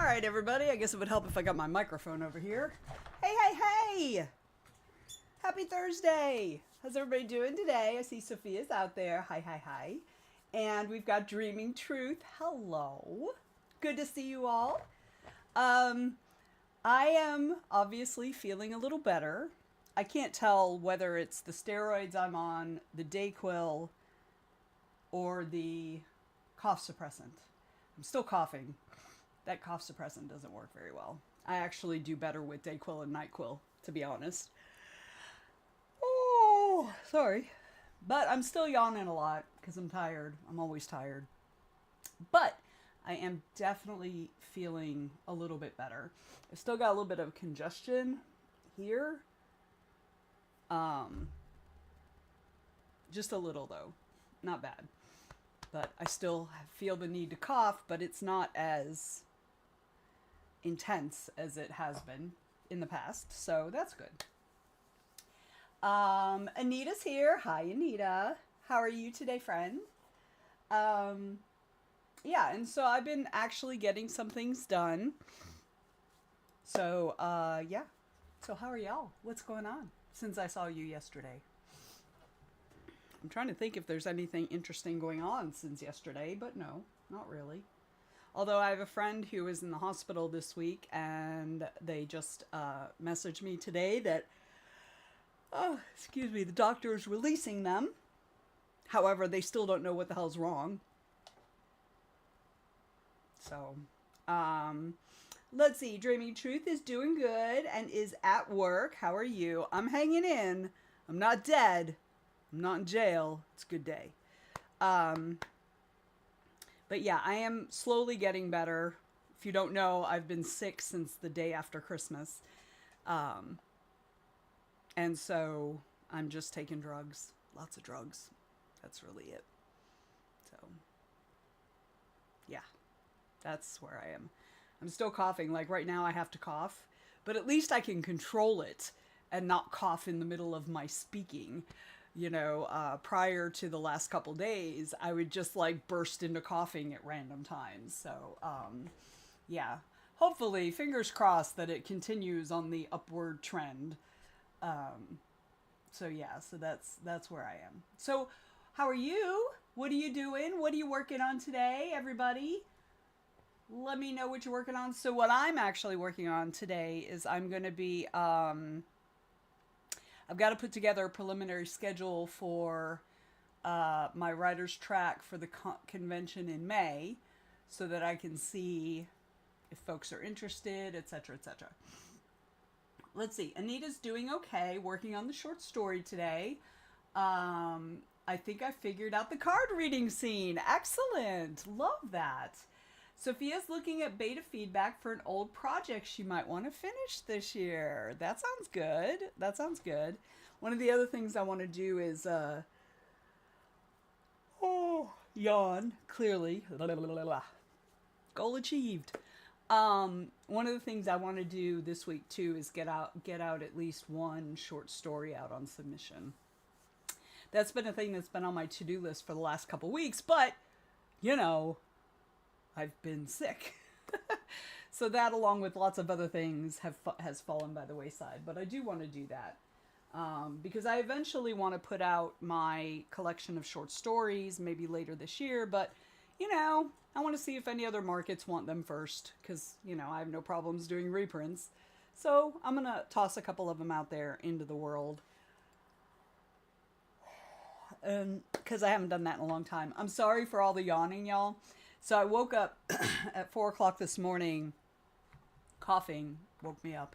All right, everybody. I guess it would help if I got my microphone over here. Hey, hey, hey! Happy Thursday! How's everybody doing today? I see Sophia's out there. Hi, hi, hi. And we've got Dreaming Truth. Hello. Good to see you all. I am obviously feeling a little better. I can't tell whether it's the steroids I'm on, the Dayquil, or the cough suppressant. I'm still coughing. That cough suppressant doesn't work very well. I actually do better with Dayquil and NyQuil, to be honest. Oh, sorry. But I'm still yawning a lot because I'm tired. I'm always tired. But I am definitely feeling a little bit better. I still got a little bit of congestion here. Just a little though. Not bad. But I still feel the need to cough, but it's not as intense as it has been in the past. So that's good. Anita's here. Hi, Anita. How are you today, friend? Yeah, and so I've been actually getting some things done. So, yeah. So how are y'all? What's going on since I saw you yesterday? I'm trying to think if there's anything interesting going on since yesterday, but no, not really. Although I have a friend who is in the hospital this week, and they just messaged me today that, the doctor is releasing them. However, they still don't know what the hell's wrong. So, let's see. Dreaming Truth is doing good and is at work. How are you? I'm hanging in. I'm not dead. I'm not in jail. It's a good day. But yeah, I am slowly getting better. If you don't know, I've been sick since the day after Christmas. And so I'm just taking drugs. Lots of drugs. That's really it. So, yeah, that's where I am. I'm still coughing. Like right now I have to cough, but at least I can control it and not cough in the middle of my speaking. You know, prior to the last couple days, I would just like burst into coughing at random times. So, yeah, hopefully, fingers crossed that it continues on the upward trend. So yeah, so that's where I am. So how are you? What are you doing? What are you working on today, everybody? Let me know what you're working on. So what I'm actually working on today is I'm going to be, I've got to put together a preliminary schedule for my writer's track for the convention in May so that I can see if folks are interested, etc., etc. Let's see. Anita's doing okay, working on the short story today. I think I figured out the card reading scene. Excellent. Love that. Sophia's looking at beta feedback for an old project she might want to finish this year. That sounds good. That sounds good. One of the other things I want to do is, yawn, clearly. Goal achieved. One of the things I want to do this week too is get out at least one short story out on submission. That's been a thing that's been on my to-do list for the last couple weeks, but, you know, I've been sick. So that, along with lots of other things, has fallen by the wayside. But I do want to do that. Because I eventually want to put out my collection of short stories, maybe later this year. But, you know, I want to see if any other markets want them first. Because, you know, I have no problems doing reprints. So I'm going to toss a couple of them out there into the world. Because I haven't done that in a long time. I'm sorry for all the yawning, y'all. So I woke up at 4 o'clock this morning, coughing, woke me up.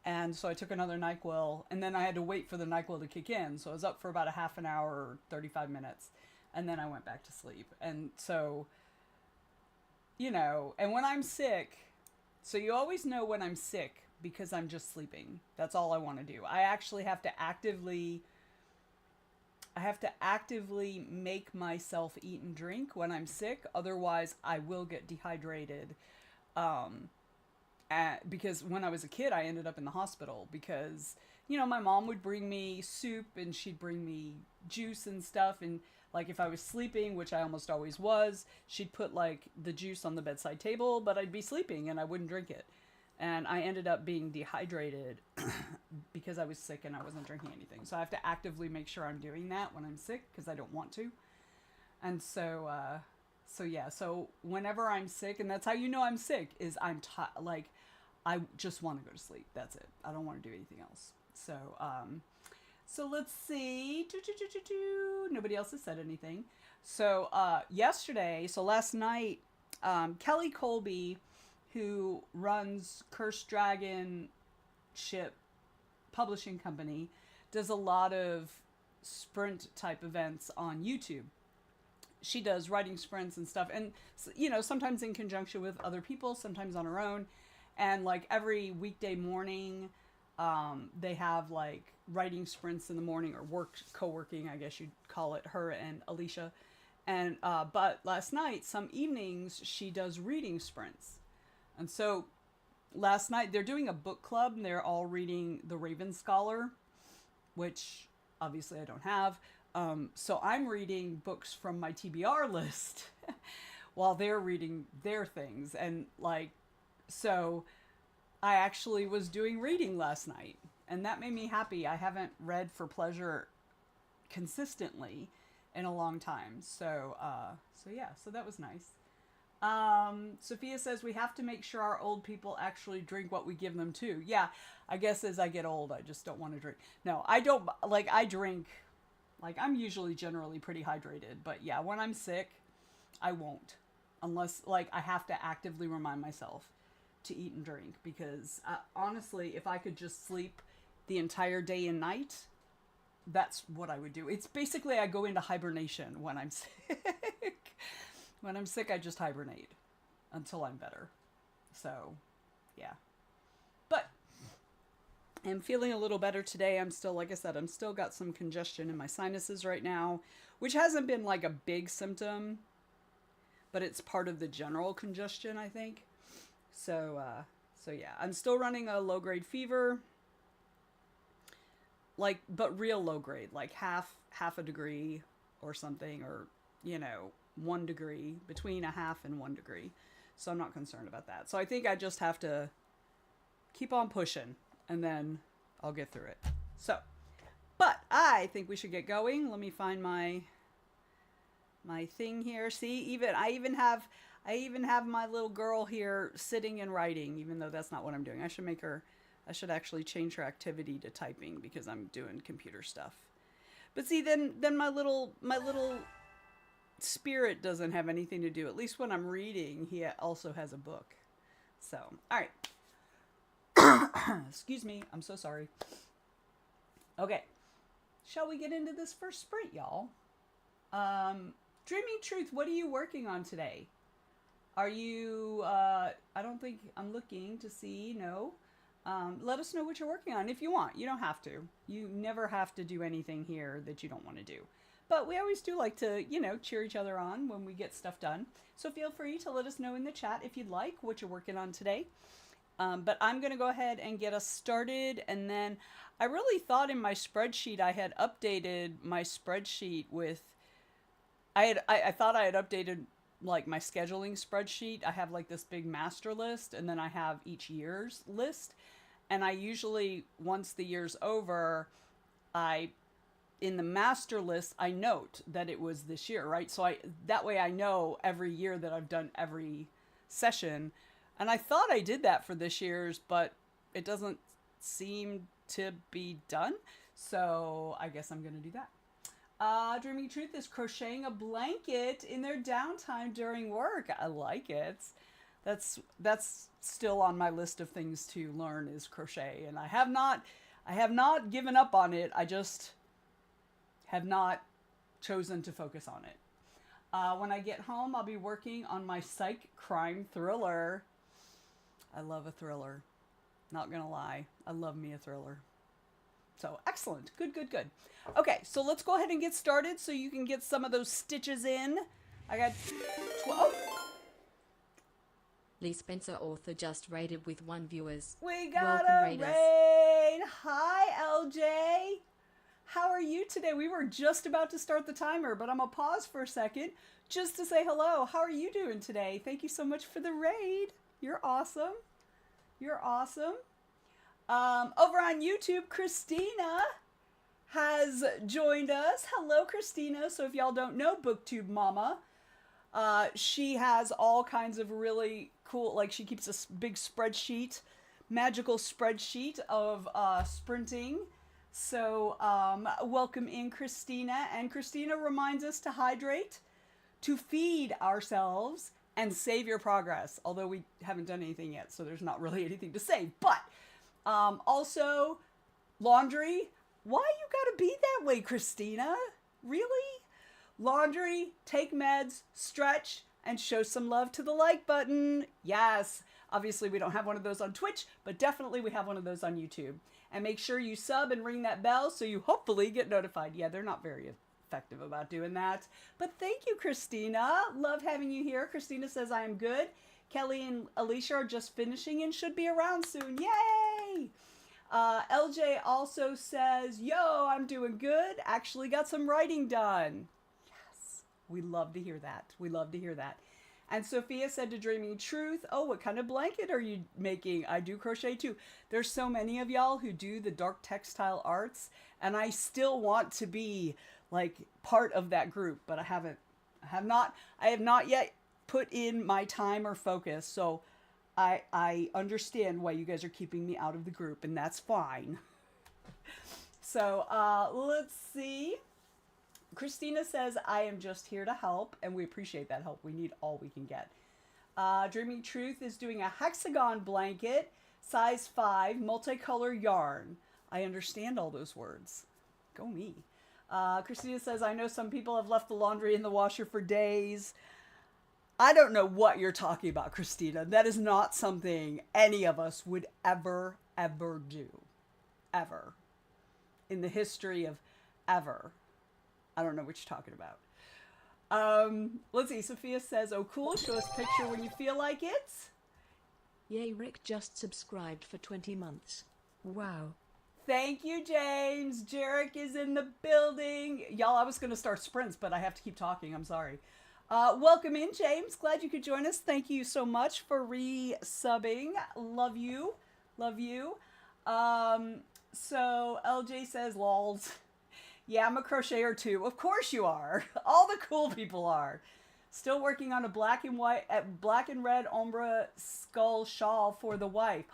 And so I took another NyQuil, and then I had to wait for the NyQuil to kick in. So I was up for about a half an hour or 35 minutes, and then I went back to sleep. And so, you know, and when I'm sick, so you always know when I'm sick because I'm just sleeping. That's all I want to do. I actually have to actively make myself eat and drink when I'm sick. Otherwise, I will get dehydrated. Because when I was a kid, I ended up in the hospital because, you know, my mom would bring me soup and she'd bring me juice and stuff. And Like if I was sleeping, which I almost always was, she'd put like the juice on the bedside table, but I'd be sleeping and I wouldn't drink it. And I ended up being dehydrated because I was sick and I wasn't drinking anything. So I have to actively make sure I'm doing that when I'm sick because I don't want to. And so, so whenever I'm sick, and that's how you know I'm sick, is like, I just want to go to sleep. That's it. I don't want to do anything else. So let's see. Nobody else has said anything. So last night, Kelly Colby, who runs Cursed Dragon Ship Publishing Company, does a lot of sprint type events on YouTube. She does writing sprints and stuff, and sometimes in conjunction with other people, sometimes on her own. And like every weekday morning, they have like writing sprints in the morning, or co-working, I guess you'd call it, her and Alicia. And but last night, some evenings, she does reading sprints. And so last night they're doing a book club, and they're all reading The Raven Scholar, which obviously I don't have. So I'm reading books from my TBR list while they're reading their things. And like, so I actually was doing reading last night, and that made me happy. I haven't read for pleasure consistently in a long time. So that was nice. Sophia says we have to make sure our old people actually drink what we give them too. Yeah, I guess as I get old, I just don't want to drink. No, I don't. Like, I drink, like, I'm usually generally pretty hydrated, but yeah, when I'm sick, I won't, unless like I have to actively remind myself to eat and drink, because honestly, if I could just sleep the entire day and night, that's what I would do. It's basically, I go into hibernation when I'm sick. When I'm sick, I just hibernate until I'm better. So, yeah. But I'm feeling a little better today. I'm still, like I said, I'm still got some congestion in my sinuses right now, which hasn't been like a big symptom, but it's part of the general congestion, I think. So yeah, I'm still running a low-grade fever, like, but real low-grade, like half a degree or something, or, 1 degree, between a half and 1 degree. So I'm not concerned about that. So I think I just have to keep on pushing, and then I'll get through it. So, but I think we should get going. Let me find my thing here. See, I even have my little girl here sitting and writing, even though that's not what I'm doing. I should actually change her activity to typing, because I'm doing computer stuff. But see, then my little spirit doesn't have anything to do. At least when I'm reading, he also has a book. So, all right. Excuse me. I'm so sorry. Okay. Shall we get into this first sprint, y'all? Dreaming Truth, what are you working on today? Are you, I don't think I'm looking to see, no. Let us know what you're working on if you want. You don't have to. You never have to do anything here that you don't want to do. But we always do like to, cheer each other on when we get stuff done. So feel free to let us know in the chat if you'd like what you're working on today. But I'm going to go ahead and get us started. And then I really thought in my spreadsheet, I had updated my spreadsheet with, I thought I had updated like my scheduling spreadsheet. I have like this big master list, and then I have each year's list. And I usually, once the year's over, in the master list, I note that it was this year, right? So that way I know every year that I've done every session. And I thought I did that for this year's, but it doesn't seem to be done. So I guess I'm going to do that. Dreaming Truth is crocheting a blanket in their downtime during work. I like it. That's still on my list of things to learn, is crochet. And I have not given up on it. I just have not chosen to focus on it. When I get home, I'll be working on my psych crime thriller. I love a thriller. Not gonna lie. I love me a thriller. So, excellent. Good. Okay, so let's go ahead and get started so you can get some of those stitches in. I got 12. Lee Spencer, author, just rated with 1 viewers. We got a raid. Hi, LJ. How are you today? We were just about to start the timer, but I'm going to pause for a second just to say hello. How are you doing today? Thank you so much for the raid. You're awesome. You're awesome. Over on YouTube, Christina has joined us. Hello, Christina. So if y'all don't know BookTube Mama, she has all kinds of really cool, like she keeps a big spreadsheet, magical spreadsheet of sprinting. So welcome in, Christina. And Christina reminds us to hydrate, to feed ourselves, and save your progress. Although we haven't done anything yet, so there's not really anything to save. But also, laundry. Why you gotta be that way, Christina? Really? Laundry, take meds, stretch, and show some love to the like button. Yes. Obviously, we don't have one of those on Twitch, but definitely we have one of those on YouTube. And make sure you sub and ring that bell so you hopefully get notified. Yeah, they're not very effective about doing that. But thank you, Christina. Love having you here. Christina says, I am good. Kelly and Alicia are just finishing and should be around soon. Yay! LJ also says, yo, I'm doing good. Actually got some writing done. Yes, we love to hear that. We love to hear that. And Sophia said to Dreaming Truth, oh, what kind of blanket are you making? I do crochet too. There's so many of y'all who do the dark textile arts, and I still want to be like part of that group, but I have not yet put in my time or focus. So I understand why you guys are keeping me out of the group, and that's fine. So let's see. Christina says, I am just here to help, and we appreciate that help. We need all we can get. Dreaming Truth is doing a hexagon blanket, size 5, multicolor yarn. I understand all those words. Go me. Christina says, I know some people have left the laundry in the washer for days. I don't know what you're talking about, Christina. That is not something any of us would ever do. Ever. In the history of ever. I don't know what you're talking about. Let's see. Sophia says, oh, cool. Show us a picture when you feel like it. Yay, Rick just subscribed for 20 months. Wow. Thank you, James. Jarek is in the building. Y'all, I was going to start sprints, but I have to keep talking. I'm sorry. Welcome in, James. Glad you could join us. Thank you so much for re-subbing. Love you. Love you. So LJ says, lols. Yeah, I'm a crocheter too. Of course you are. All the cool people are. Still working on a black and red ombre skull shawl for the wife.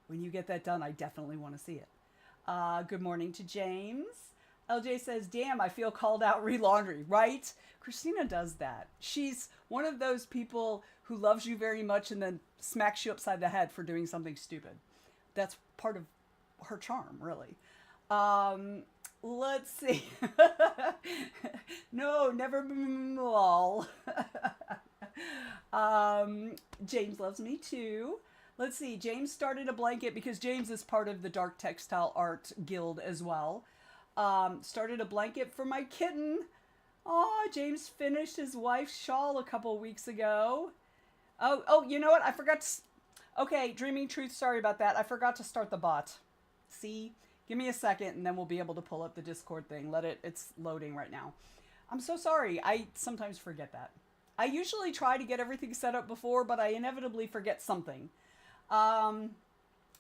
When you get that done, I definitely want to see it. Good morning to James. LJ says, damn, I feel called out re-laundry, right? Christina does that. She's one of those people who loves you very much and then smacks you upside the head for doing something stupid. That's part of her charm, really. Let's see. No, never lol. James loves me too. Let's see. James started a blanket because James is part of the Dark Textile Art Guild as well. Started a blanket for my kitten. Oh, James finished his wife's shawl a couple weeks ago. Oh, you know what? I forgot to... Okay, Dreaming Truth, sorry about that. I forgot to start the bot. See? Give me a second and then we'll be able to pull up the Discord thing. It's loading right now. I'm so sorry. I sometimes forget that. I usually try to get everything set up before, but I inevitably forget something.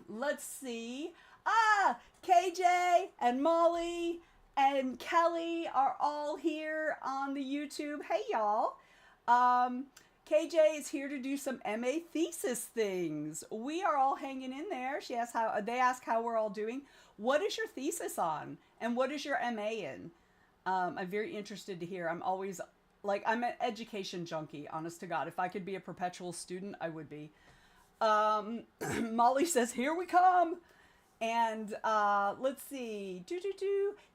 Let's see. KJ and Molly and Kelly are all here on the YouTube. Hey, y'all. KJ is here to do some MA thesis things. We are all hanging in there. They ask how we're all doing. What is your thesis on? And what is your MA in? I'm very interested to hear. I'm always, I'm an education junkie, honest to God. If I could be a perpetual student, I would be. Molly says, here we come. And let's see.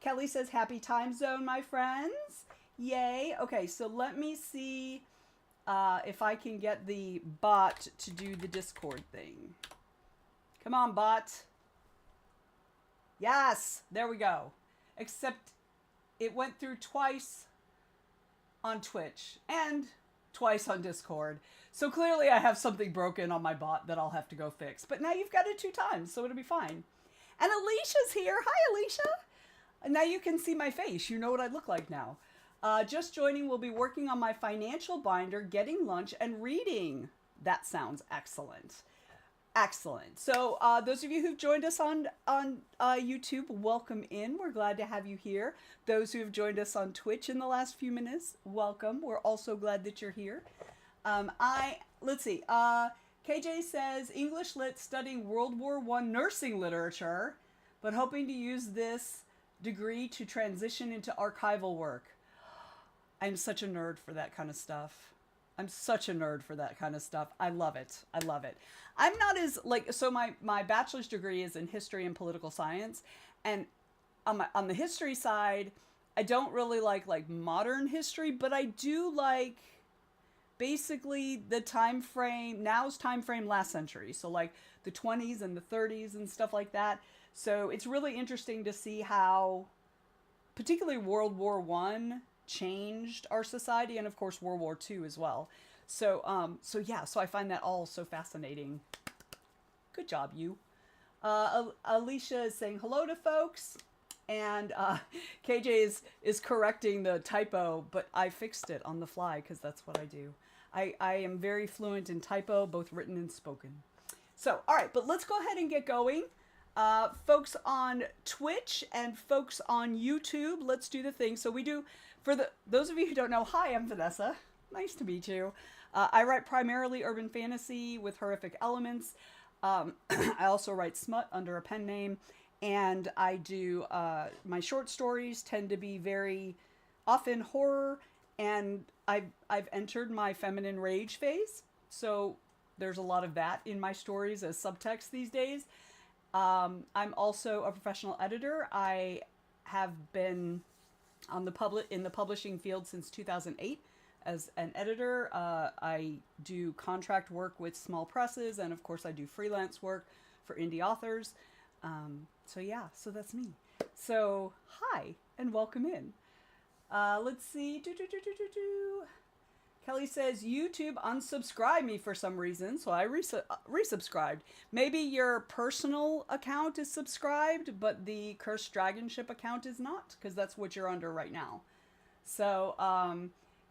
Kelly says, happy time zone, my friends. Yay. Okay, so let me see if I can get the bot to do the Discord thing. Come on, bot. Yes, there we go. Except it went through twice on Twitch and twice on Discord. So clearly I have something broken on my bot that I'll have to go fix. But now you've got it 2 times, so it'll be fine. And Alicia's here. Hi, Alicia. Now you can see my face. You know what I look like now. Just joining, we'll be working on my financial binder, getting lunch, and reading. That sounds excellent. Excellent. So, those of you who've joined us on YouTube, welcome in. We're glad to have you here. Those who have joined us on Twitch in the last few minutes, welcome. We're also glad that you're here. Let's see. KJ says English Lit studying World War One nursing literature, but hoping to use this degree to transition into archival work. I'm such a nerd for that kind of stuff. I'm such a nerd for that kind of stuff. I love it. I love it. I'm not as like so my bachelor's degree is in history and political science, and on the history side, I don't really like modern history, but I do like basically the time frame now's time frame last century. So like the 20s and the 30s and stuff like that. So it's really interesting to see how particularly World War One changed our society, and of course World War Two as well. So yeah, so I find that all so fascinating. Good job, you. Alicia is saying hello to folks, and KJ is correcting the typo, but I fixed it on the fly because that's what I do. I am very fluent in typo, both written and spoken. So, all right, but let's go ahead and get going. Folks on Twitch and folks on YouTube, let's do the thing. So we do, for those of you who don't know, hi, I'm Vanessa. Nice to meet you. I write primarily urban fantasy with horrific elements. I also write smut under a pen name, and I do, my short stories tend to be very often horror, and I've entered my feminine rage phase. So there's a lot of that in my stories as subtext these days. I'm also a professional editor. I have been on in the publishing field since 2008 as an editor. I do contract work with small presses, and of course I do freelance work for indie authors. So yeah, so that's me. So hi and welcome in. Let's see. Kelly says YouTube unsubscribed me for some reason, so I resubscribed. Maybe your personal account is subscribed, but the Cursed Dragon Ship account is not, because that's what you're under right now. So,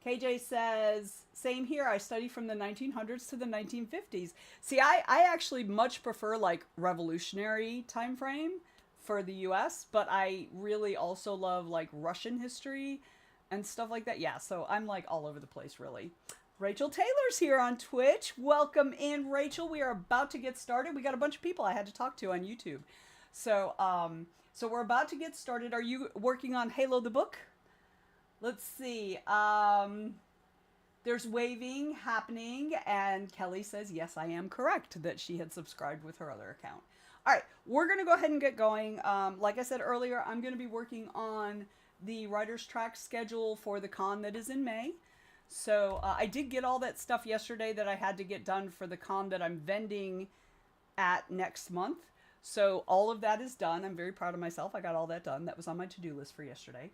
KJ says, same here, I study from the 1900s to the 1950s. See, I actually much prefer, like, revolutionary time frame for the US, but I really also love, like, Russian history and stuff like that. Yeah, so I'm like all over the place, really. Rachel Taylor's here on Twitch. Welcome in, Rachel. We are about to get started. We got a bunch of people I had to talk to on YouTube. So, so we're about to get started. Are you working on Halo the book? Let's see. There's waving happening, and Kelly says, yes, I am correct that she had subscribed with her other account. All right, we're going to go ahead and get going. Like I said earlier, I'm going to be working on the writer's track schedule for the con that is in May. So I did get all that stuff yesterday that I had to get done for the con that I'm vending at next month. So all of that is done. I'm very proud of myself. I got all that done. That was on my to-do list for yesterday.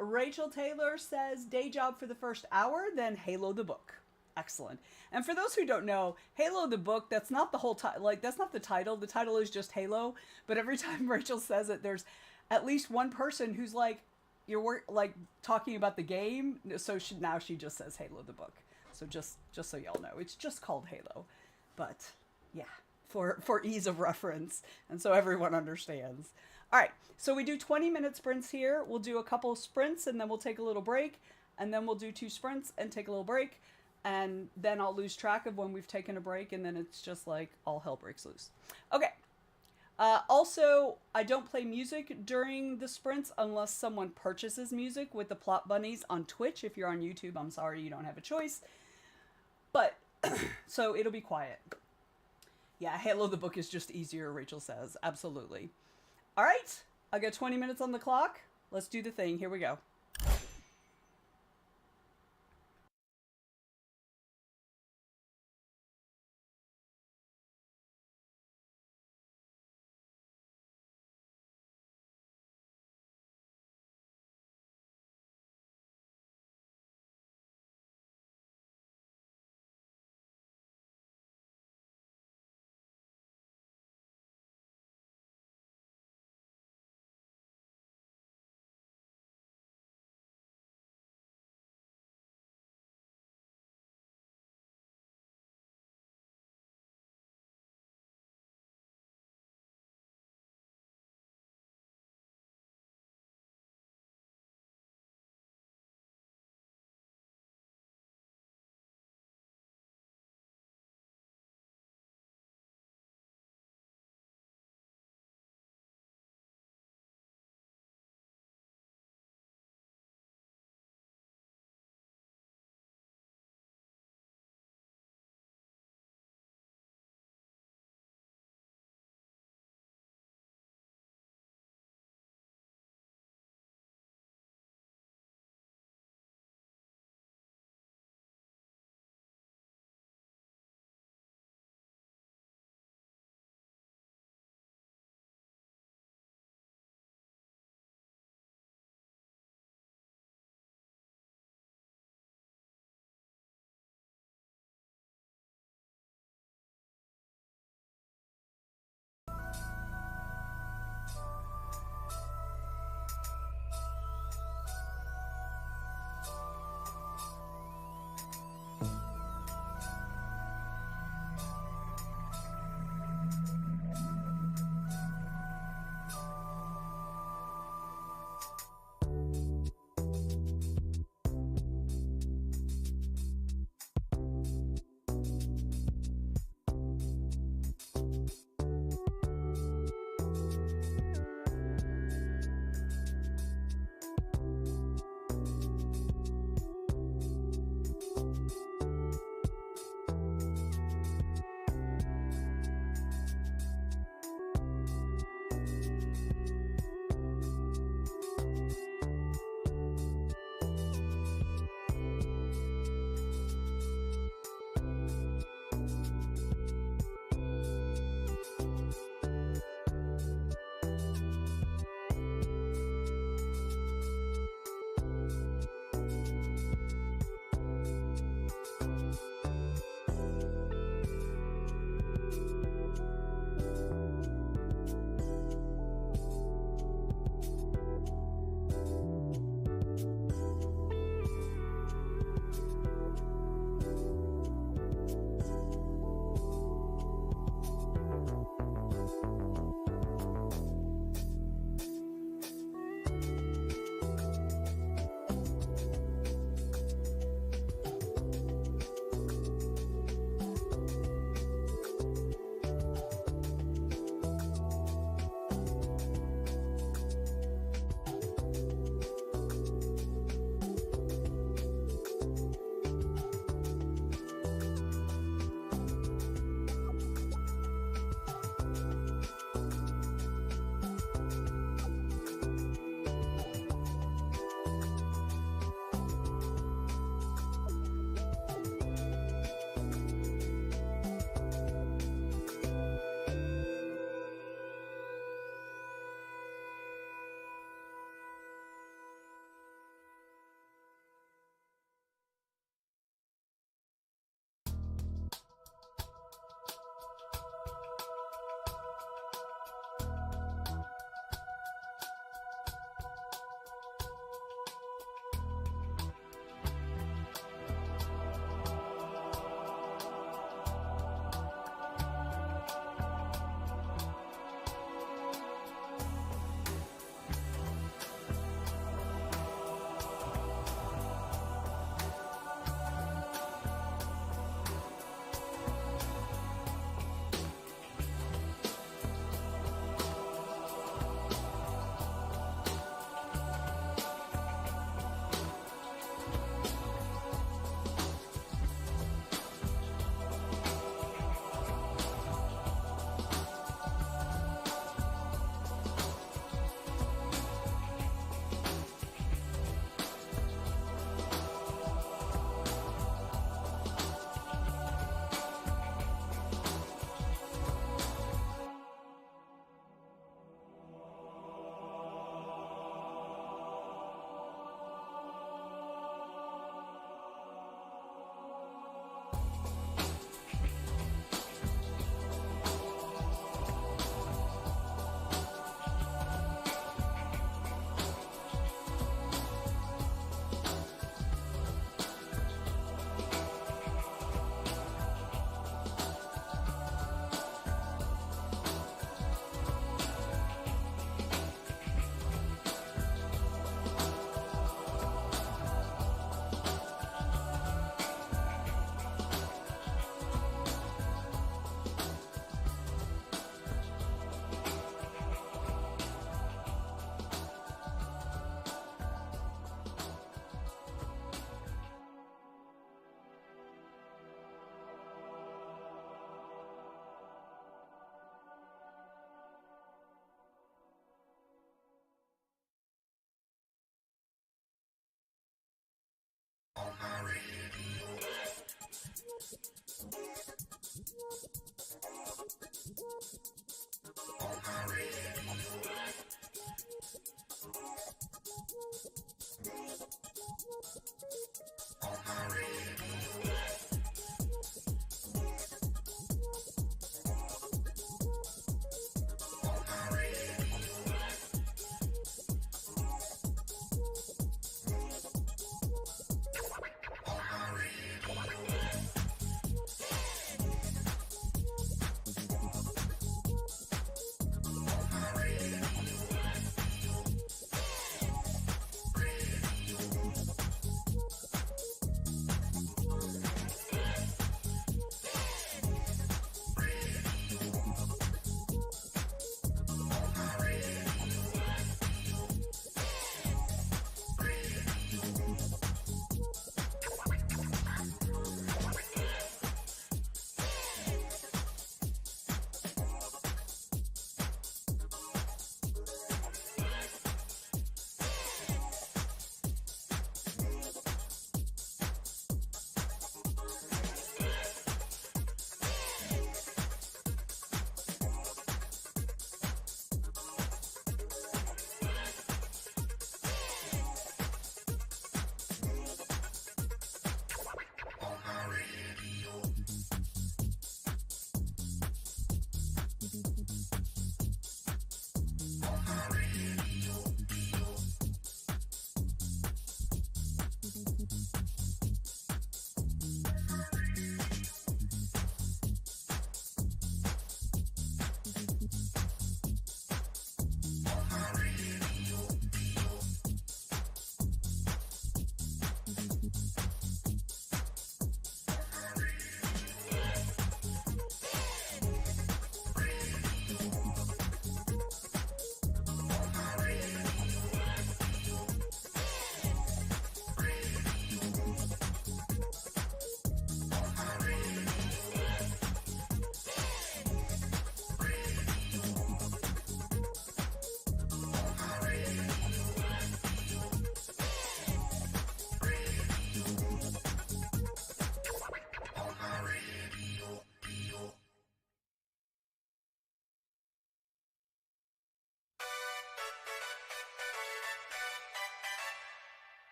Rachel Taylor says day job for the first hour, then Halo the book. Excellent. And for those who don't know, Halo the book, that's not the whole title. Like, that's not the title. The title is just Halo. But every time Rachel says it, there's at least one person who's like, you're like talking about the game. So now she just says Halo the book. So just so y'all know, it's just called Halo. But yeah, for ease of reference, and so everyone understands. All right, so we do 20-minute sprints here. We'll do a couple of sprints, and then we'll take a little break, and then we'll do 2 sprints and take a little break, and then I'll lose track of when we've taken a break, and then it's just like all hell breaks loose. Okay. Also, I don't play music during the sprints unless someone purchases music with the Plot Bunnies on Twitch. If you're on YouTube, I'm sorry, you don't have a choice. But, so it'll be quiet. Yeah, Halo the book is just easier, Rachel says. Absolutely. All right, I got 20 minutes on the clock. Let's do the thing. Here we go.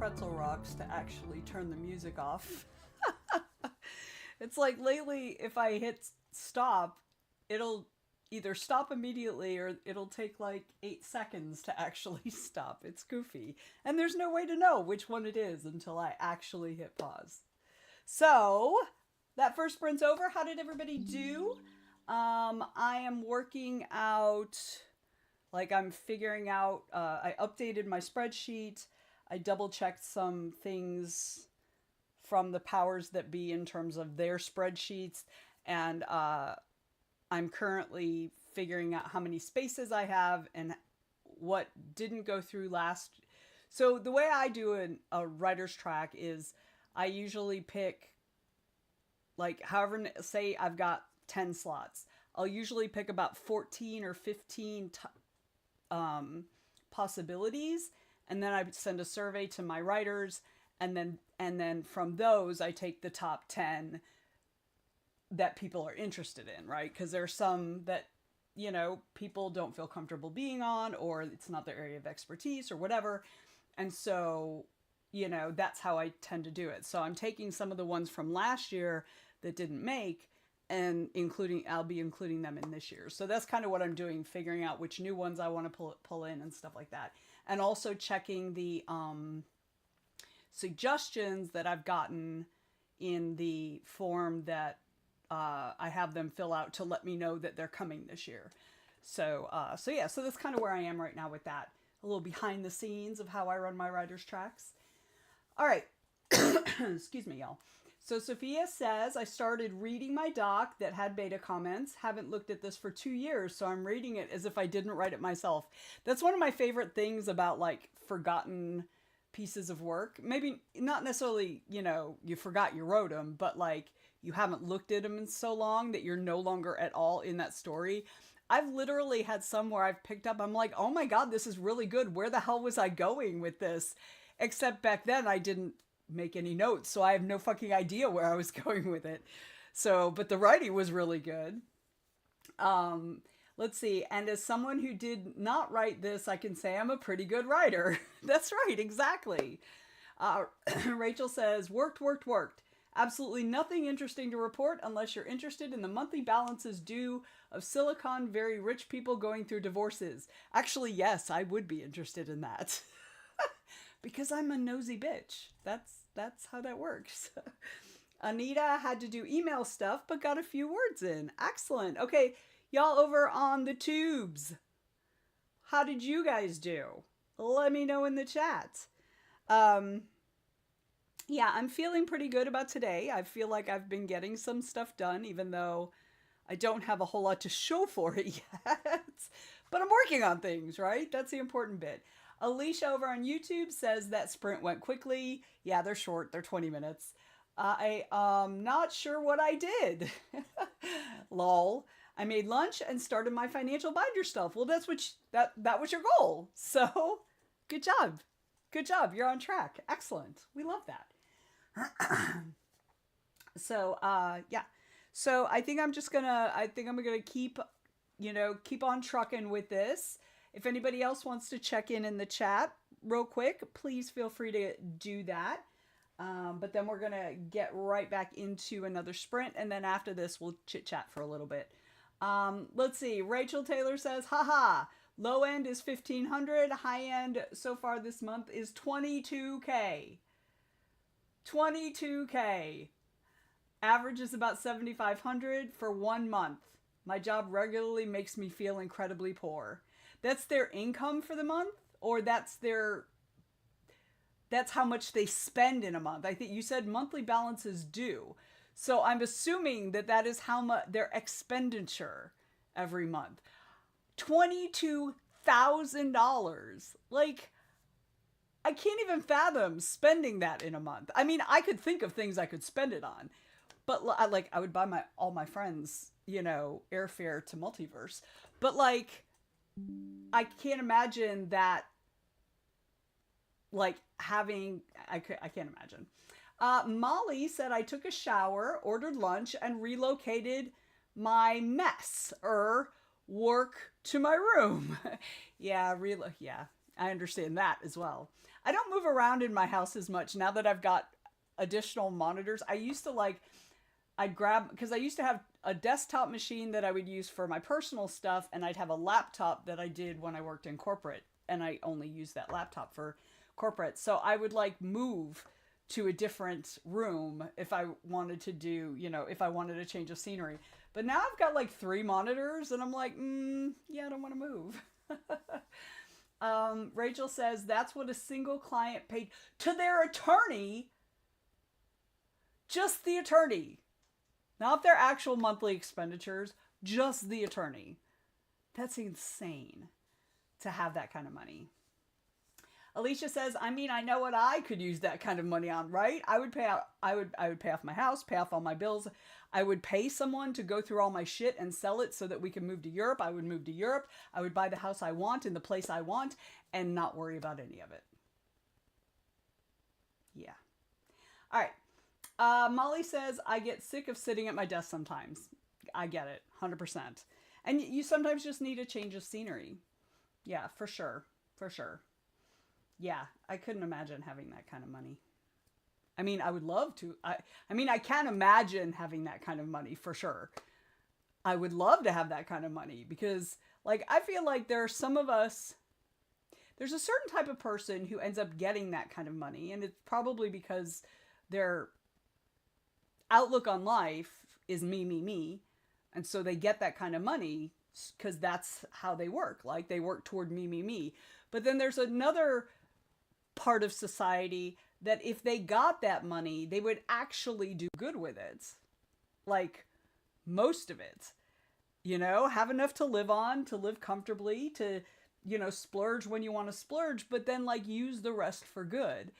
pretzel rocks to actually turn the music off. It's like lately, if I hit stop, it'll either stop immediately or it'll take like 8 seconds to actually stop. It's goofy. And there's no way to know which one it is until I actually hit pause. So, that first sprint's over. How did everybody do? I am working out, like I'm figuring out, I updated my spreadsheet. I double checked some things from the powers that be in terms of their spreadsheets. And I'm currently figuring out how many spaces I have and what didn't go through last. So the way I do a writer's track is I usually pick, like, however, say I've got 10 slots. I'll usually pick about 14 or 15 possibilities, and then I send a survey to my writers, and then from those I take the top 10 that people are interested in, right? Because there's some that, you know, people don't feel comfortable being on, or it's not their area of expertise or whatever. And so, you know, that's how I tend to do it. So I'm taking some of the ones from last year that didn't make, and I'll be including them in this year. So that's kind of what I'm doing, figuring out which new ones I want to pull in and stuff like that. And also checking the suggestions that I've gotten in the form that I have them fill out to let me know that they're coming this year. So that's kind of where I am right now with that. A little behind the scenes of how I run my writer's tracks. All right. Excuse me, y'all. So Sophia says, I started reading my doc that had beta comments. Haven't looked at this for 2 years, so I'm reading it as if I didn't write it myself. That's one of my favorite things about, like, forgotten pieces of work. Maybe not necessarily, you know, you forgot you wrote them, but, like, you haven't looked at them in so long that you're no longer at all in that story. I've literally had some where I've picked up, I'm like, oh my God, this is really good. Where the hell was I going with this? Except back then I didn't make any notes, so I have no fucking idea where I was going with it. So, but the writing was really good. Let's see. And as someone who did not write this, I can say I'm a pretty good writer. That's right, exactly. Rachel says, worked. Absolutely nothing interesting to report unless you're interested in the monthly balances due of Silicon very rich people going through divorces. Actually, yes, I would be interested in that. Because I'm a nosy bitch. That's how that works. Anita had to do email stuff, but got a few words in. Excellent. Okay, y'all over on the tubes. How did you guys do? Let me know in the chat. Yeah, I'm feeling pretty good about today. I feel like I've been getting some stuff done, even though I don't have a whole lot to show for it yet. But I'm working on things, right? That's the important bit. Alicia over on YouTube says that sprint went quickly. Yeah, they're short. They're 20 minutes. I'm not sure what I did. Lol. I made lunch and started my financial binder stuff. Well, that was your goal. So, good job. Good job. You're on track. Excellent. We love that. So, yeah. So, I think I'm going to keep on trucking with this. If anybody else wants to check in the chat real quick, please feel free to do that. But then we're going to get right back into another sprint. And then after this, we'll chit chat for a little bit. Let's see. Rachel Taylor says, haha, low end is 1,500. High end so far this month is 22K. 22K. Average is about 7,500 for 1 month. My job regularly makes me feel incredibly poor. That's their income for the month, or that's how much they spend in a month. I think you said monthly balances due. So I'm assuming that is how much their expenditure every month. $22,000. Like, I can't even fathom spending that in a month. I mean, I could think of things I could spend it on, but like I would buy all my friends, airfare to Multiverse. But like, I can't imagine that. Like I can't imagine. Molly said, I took a shower, ordered lunch, and relocated my mess work to my room. Yeah, I understand that as well. I don't move around in my house as much now that I've got additional monitors. I used to like, I'd grab, because I used to have a desktop machine that I would use for my personal stuff, and I'd have a laptop that I did when I worked in corporate, and I only used that laptop for corporate. So I would like move to a different room if I wanted to do, if I wanted a change of scenery. But now I've got like 3 monitors, and I'm like, yeah, I don't want to move. Rachel says that's what a single client paid to their attorney. Just the attorney. Not their actual monthly expenditures, just the attorney. That's insane to have that kind of money. Alicia says, I mean, I know what I could use that kind of money on, right? I would pay off my house, pay off all my bills. I would pay someone to go through all my shit and sell it so that we can move to Europe. I would move to Europe. I would buy the house I want in the place I want and not worry about any of it. Yeah. All right. Molly says, I get sick of sitting at my desk sometimes. I get it, 100%. And you sometimes just need a change of scenery. Yeah, for sure. For sure. Yeah, I couldn't imagine having that kind of money. I mean, I would love to. I mean, I can't imagine having that kind of money, for sure. I would love to have that kind of money because, like, I feel like there are some of us, there's a certain type of person who ends up getting that kind of money, and it's probably because their outlook on life is me, and so they get that kind of money because that's how they work. Like, they work toward me. But then there's another part of society that if they got that money, they would actually do good with it. Like, most of it. Have enough to live on, to live comfortably, to, splurge when you want to splurge, but then, like, use the rest for good.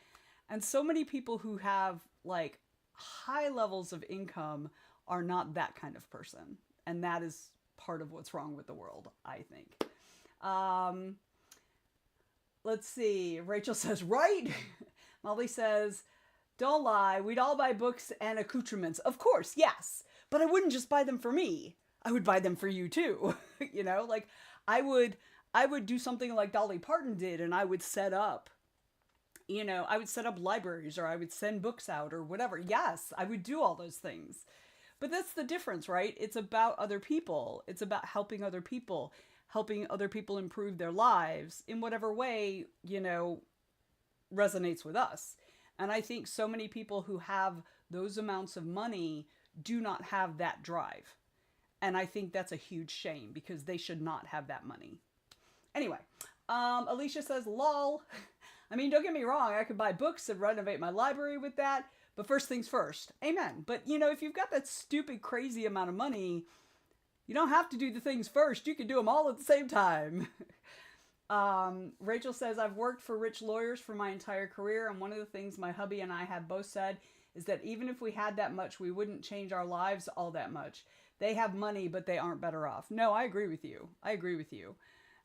And so many people who have, like, high levels of income are not that kind of person. And that is part of what's wrong with the world, I think. Let's see. Rachel says, right? Molly says, don't lie. We'd all buy books and accoutrements. Of course, yes. But I wouldn't just buy them for me. I would buy them for you too. Like I would do something like Dolly Parton did, and I would set up, libraries, or I would send books out or whatever. Yes, I would do all those things. But that's the difference, right? It's about other people. It's about helping other people improve their lives in whatever way, resonates with us. And I think so many people who have those amounts of money do not have that drive. And I think that's a huge shame because they should not have that money. Anyway, Alicia says, lol. I mean, don't get me wrong. I could buy books and renovate my library with that. But first things first. Amen. But, if you've got that stupid, crazy amount of money, you don't have to do the things first. You can do them all at the same time. Rachel says, I've worked for rich lawyers for my entire career. And one of the things my hubby and I have both said is that even if we had that much, we wouldn't change our lives all that much. They have money, but they aren't better off. No, I agree with you.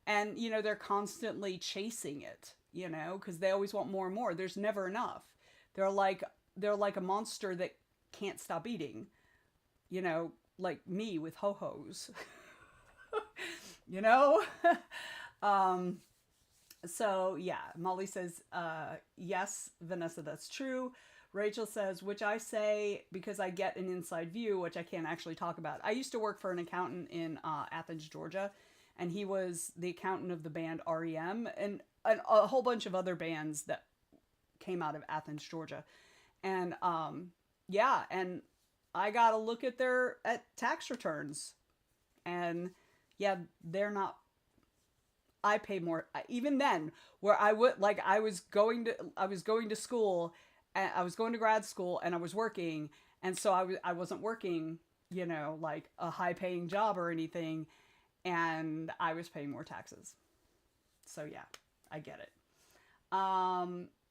And, they're constantly chasing it, because they always want more and more. There's never enough. They're like a monster that can't stop eating, like me with ho-hos, So yeah, Molly says, yes, Vanessa, that's true. Rachel says, which I say because I get an inside view, which I can't actually talk about. I used to work for an accountant in Athens, Georgia, and he was the accountant of the band REM and a whole bunch of other bands that came out of Athens, Georgia. And and I got to look at their tax returns, and yeah, they're not. I pay more even then. Where I would I was going to school, and I was going to grad school, and I was working, and so I wasn't working, like a high paying job or anything, and I was paying more taxes. So yeah, I get it.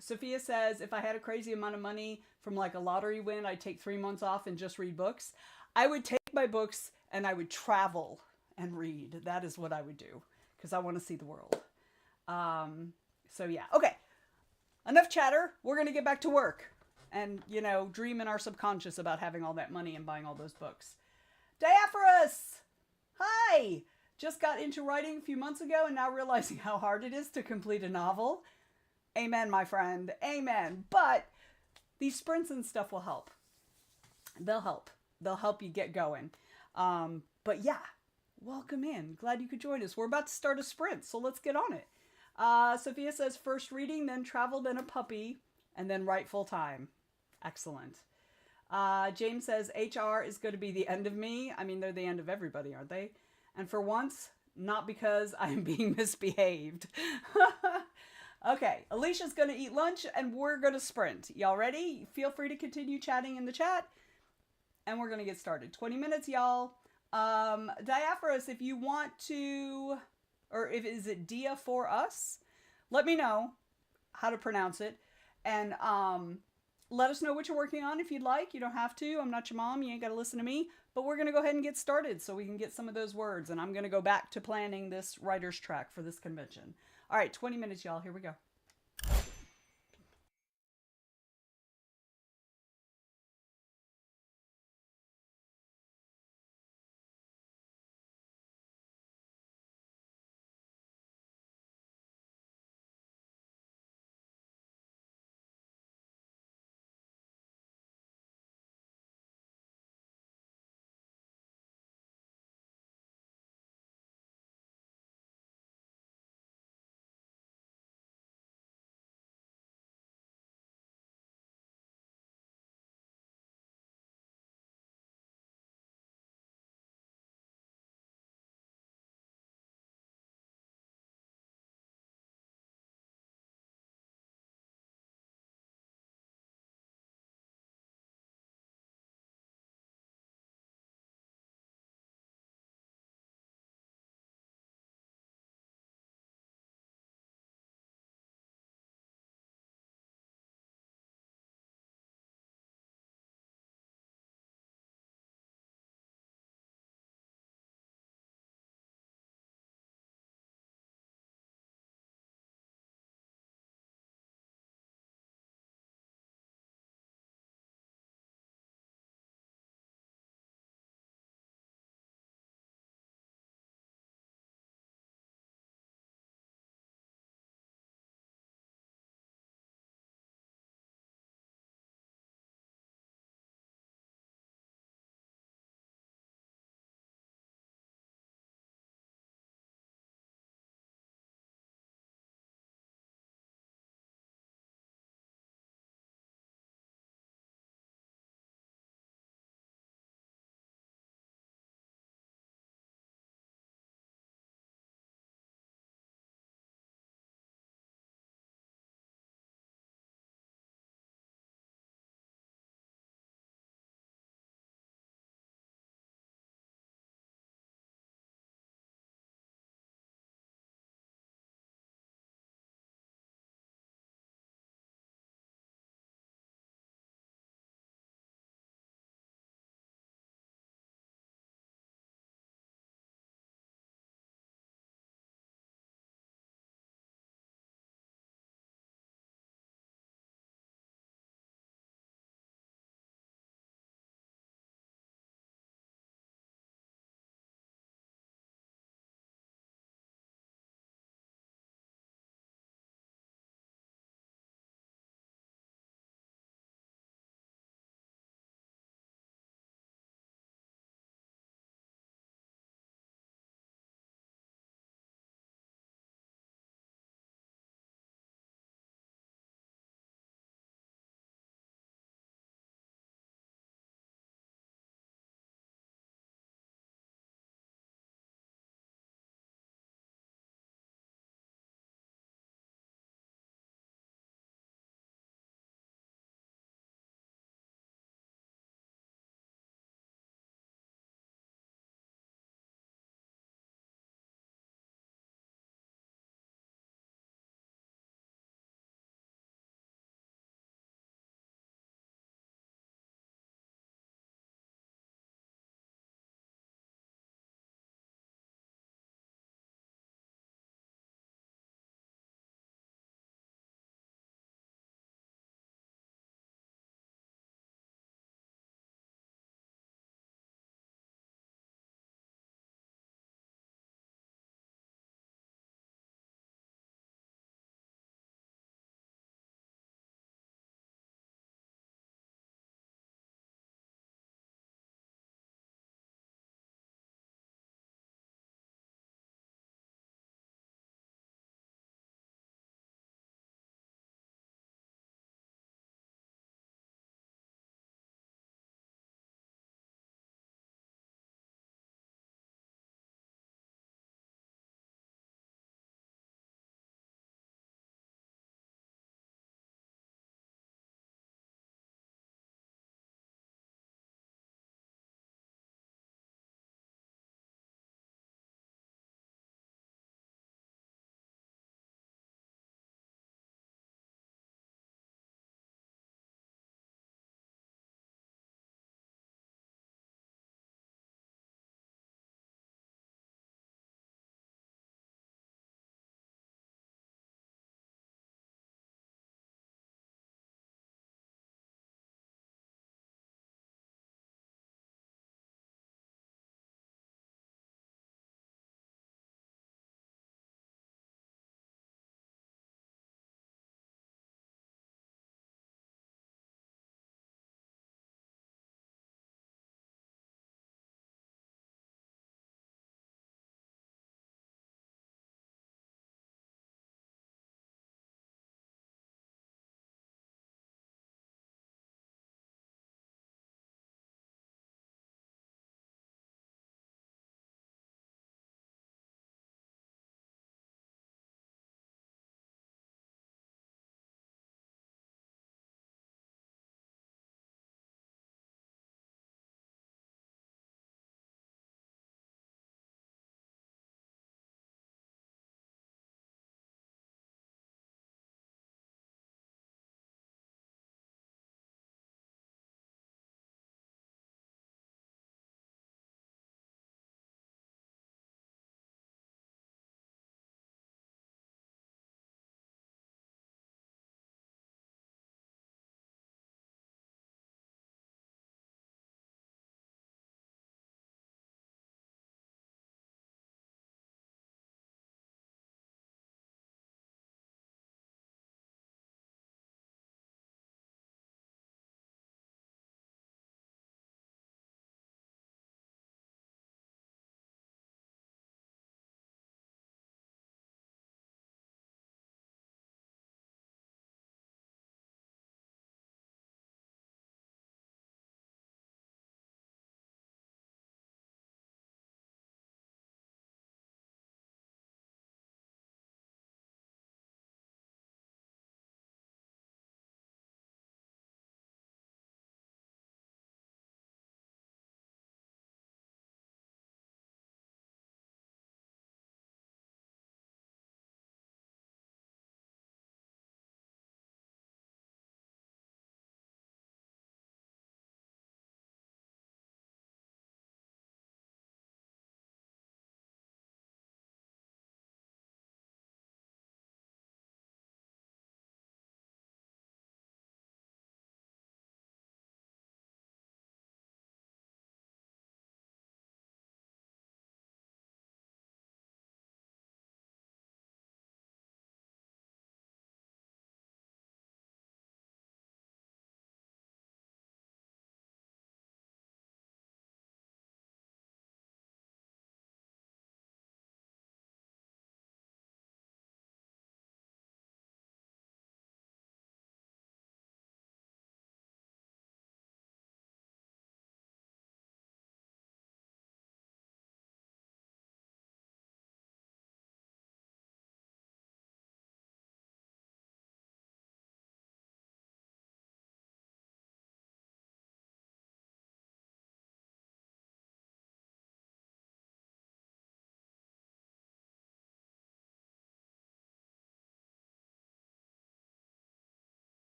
Sophia says, if I had a crazy amount of money from like a lottery win, I'd take 3 months off and just read books. I would take my books and I would travel and read. That is what I would do because I want to see the world. So yeah. Okay. Enough chatter. We're going to get back to work and, dream in our subconscious about having all that money and buying all those books. Diaphorus! Hi! Just got into writing a few months ago and now realizing how hard it is to complete a novel. Amen, my friend. Amen. But these sprints and stuff will help. They'll help. They'll help you get going. But yeah, welcome in. Glad you could join us. We're about to start a sprint, so let's get on it. Sophia says first reading, then travel, then a puppy, and then write full time. Excellent. James says HR is going to be the end of me. I mean, they're the end of everybody, aren't they? And for once, not because I am being misbehaved. Okay, Alicia's going to eat lunch and we're going to sprint. Y'all ready? Feel free to continue chatting in the chat and we're going to get started. 20 minutes, y'all. Diaphoros, if you want to, or if is it Dia for us? Let me know how to pronounce it. And let us know what you're working on if you'd like. You don't have to. I'm not your mom. You ain't got to listen to me. But we're going to go ahead and get started so we can get some of those words. And I'm going to go back to planning this writer's track for this convention. All right, 20 minutes, y'all. Here we go.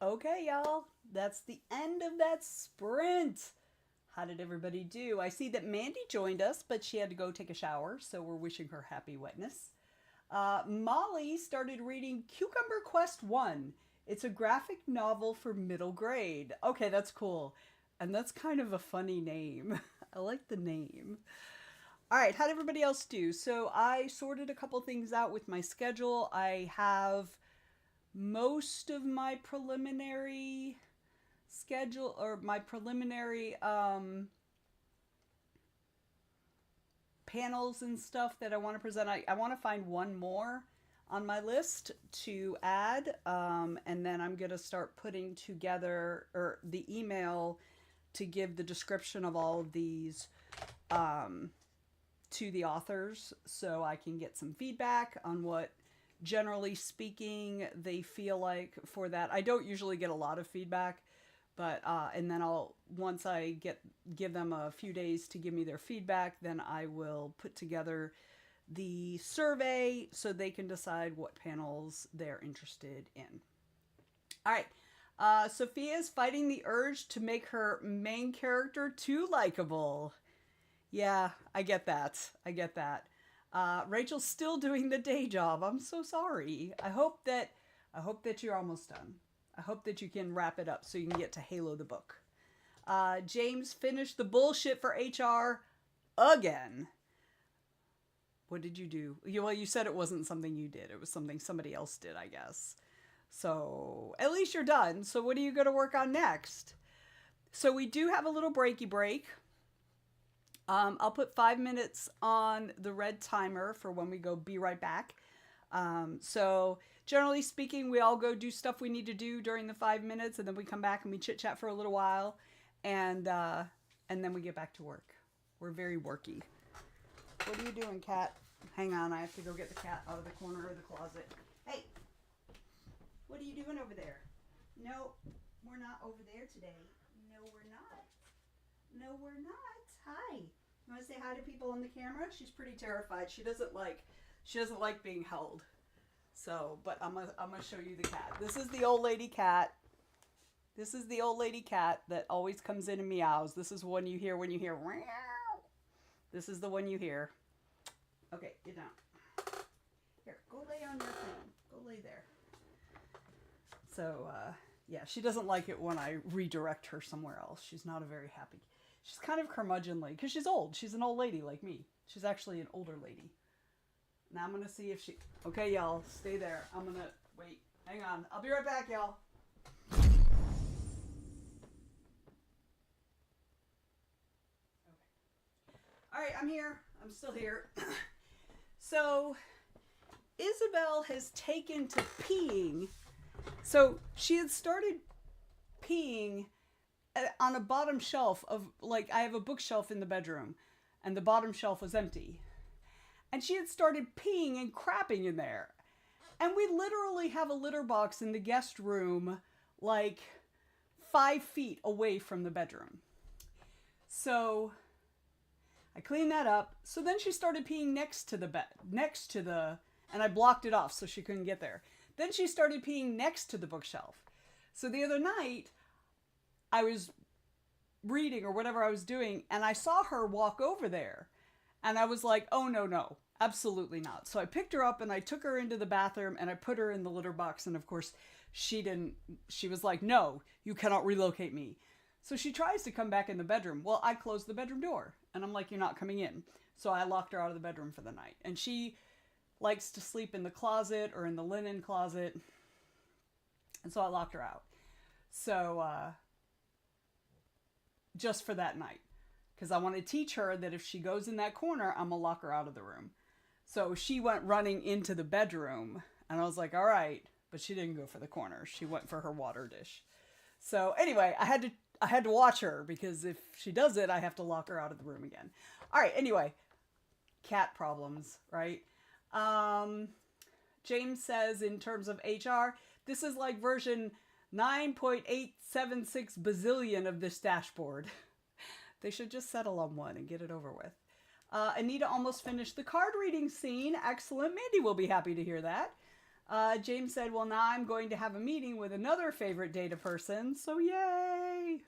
Okay, y'all. That's the end of that sprint. How did everybody do? I see that Mandy joined us, but she had to go take a shower, so we're wishing her happy wetness. Molly started reading Cucumber Quest 1. It's a graphic novel for middle grade. Okay, that's cool. And that's kind of a funny name. I like the name. All right, how'd everybody else do? So I sorted a couple things out with my schedule. I have most of my preliminary schedule or my preliminary panels and stuff that I want to present. I want to find one more on my list to add, and then I'm going to start putting together the email to give the description of all of these to the authors so I can get some feedback on what, generally speaking, they feel like for that. I don't usually get a lot of feedback, but and then once I give them a few days to give me their feedback, then I will put together the survey so they can decide what panels they're interested in. All right. Sophia's fighting the urge to make her main character too likable. Yeah, I get that. Rachel's still doing the day job. I'm so sorry. I hope that you're almost done. I hope that you can wrap it up so you can get to Halo the book. James finished the bullshit for HR again. What did you do? Well, you said it wasn't something you did. It was something somebody else did, I guess. So at least you're done. So what are you going to work on next? So we do have a little breaky break. I'll put 5 minutes on the red timer for when we go be right back. So generally speaking, we all go do stuff we need to do during the 5 minutes, and then we come back and we chit chat for a little while, and then we get back to work. We're very worky. What are you doing, cat? Hang on, I have to go get the cat out of the corner of the closet. Hey, what are you doing over there? No, we're not over there today. No, we're not. No, we're not. Hi. You want to say hi to people on the camera? She's pretty terrified. She doesn't like being held. So, but I'm gonna show you the cat. This is the old lady cat. This is the old lady cat that always comes in and meows. This is one you hear when you hear meow. This is the one you hear. Okay, get down. Here, go lay on your thing. Go lay there. So, yeah, she doesn't like it when I redirect her somewhere else. She's not a very happy. She's kind of curmudgeonly because she's old. She's an old lady like me. She's actually an older lady. Now I'm going to see if she... Okay, y'all, stay there. I'm going to... Wait, hang on. I'll be right back, y'all. Okay. All right, I'm here. I'm still here. So, Isabel has taken to peeing. So, she had started peeing on a bottom shelf of, like, I have a bookshelf in the bedroom, and the bottom shelf was empty. And she had started peeing and crapping in there. And we literally have a litter box in the guest room, like 5 feet away from the bedroom. So I cleaned that up. So then she started peeing next to the bed, and I blocked it off so she couldn't get there. Then she started peeing next to the bookshelf. So the other night, I was reading or whatever I was doing, and I saw her walk over there. And I was like, oh, no, absolutely not. So I picked her up and I took her into the bathroom and I put her in the litter box. And of course, she was like, no, you cannot relocate me. So she tries to come back in the bedroom. Well, I closed the bedroom door and I'm like, you're not coming in. So I locked her out of the bedroom for the night. And she likes to sleep in the closet or in the linen closet. And so I locked her out. So, just for that night. Because I want to teach her that if she goes in that corner, I'm going to lock her out of the room. So she went running into the bedroom. And I was like, all right. But she didn't go for the corner. She went for her water dish. So anyway, I had to watch her. Because if she does it, I have to lock her out of the room again. All right, anyway. Cat problems, right? James says in terms of HR, this is like version 9.876 bazillion of this dashboard. They should just settle on one and get it over with. Anita almost finished the card reading scene. Excellent. Mandy will be happy to hear that. James said, well, now I'm going to have a meeting with another favorite data person, so yay!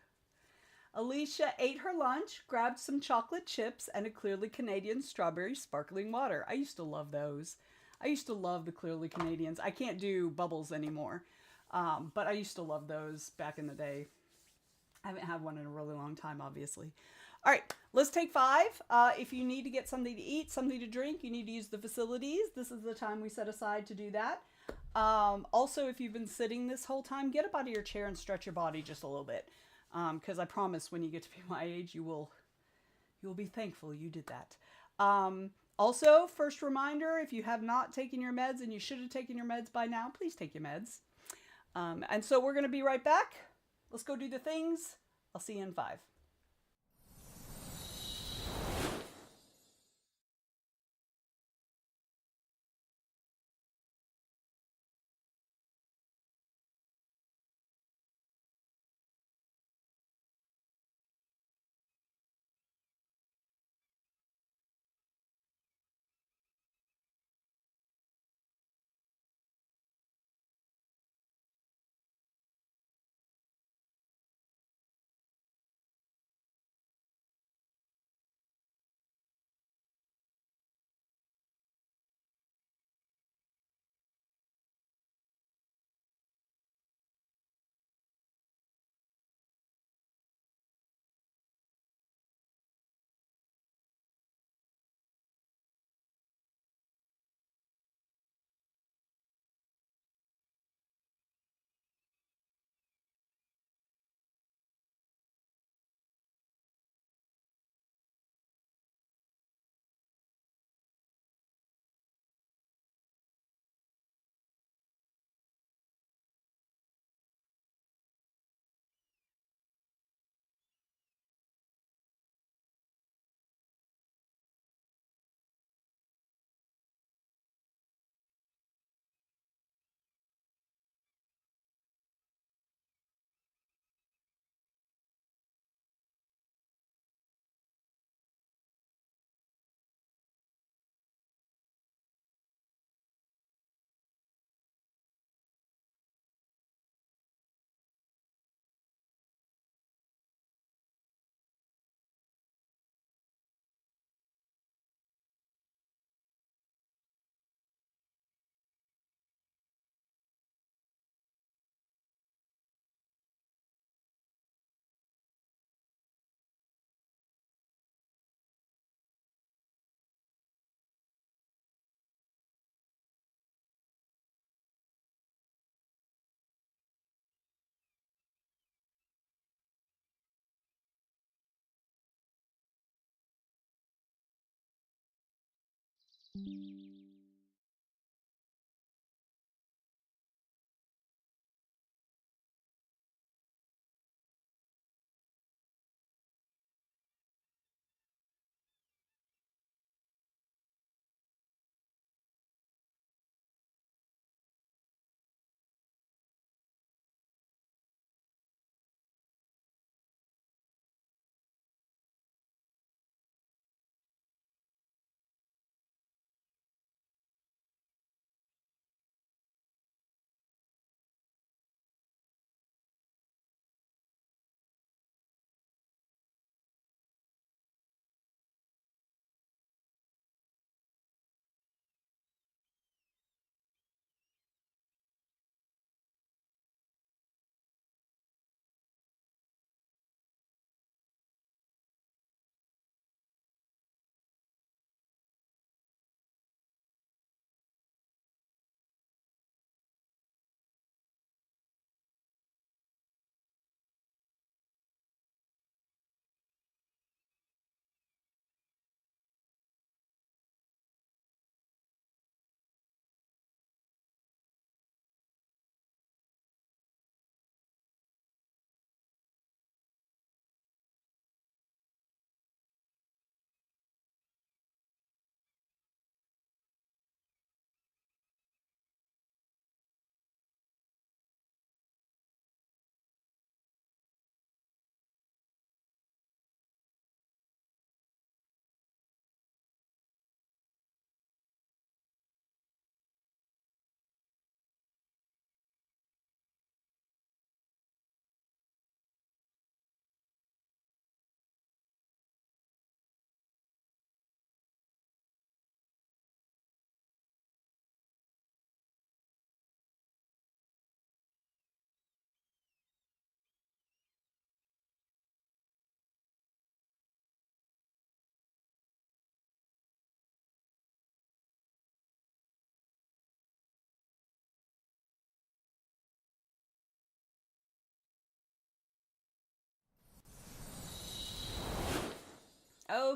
Alicia ate her lunch, grabbed some chocolate chips, and a clearly Canadian strawberry sparkling water. I used to love those. I used to love the clearly Canadians. I can't do bubbles anymore, but I used to love those back in the day. I haven't had one in a really long time, obviously. All right, let's take 5. If you need to get something to eat, something to drink, you need to use the facilities. This is the time we set aside to do that. Also, if you've been sitting this whole time, get up out of your chair and stretch your body just a little bit. Because I promise when you get to be my age, you will be thankful you did that. Also, first reminder, if you have not taken your meds and you should have taken your meds by now, please take your meds. And so we're going to be right back. Let's go do the things. I'll see you in 5.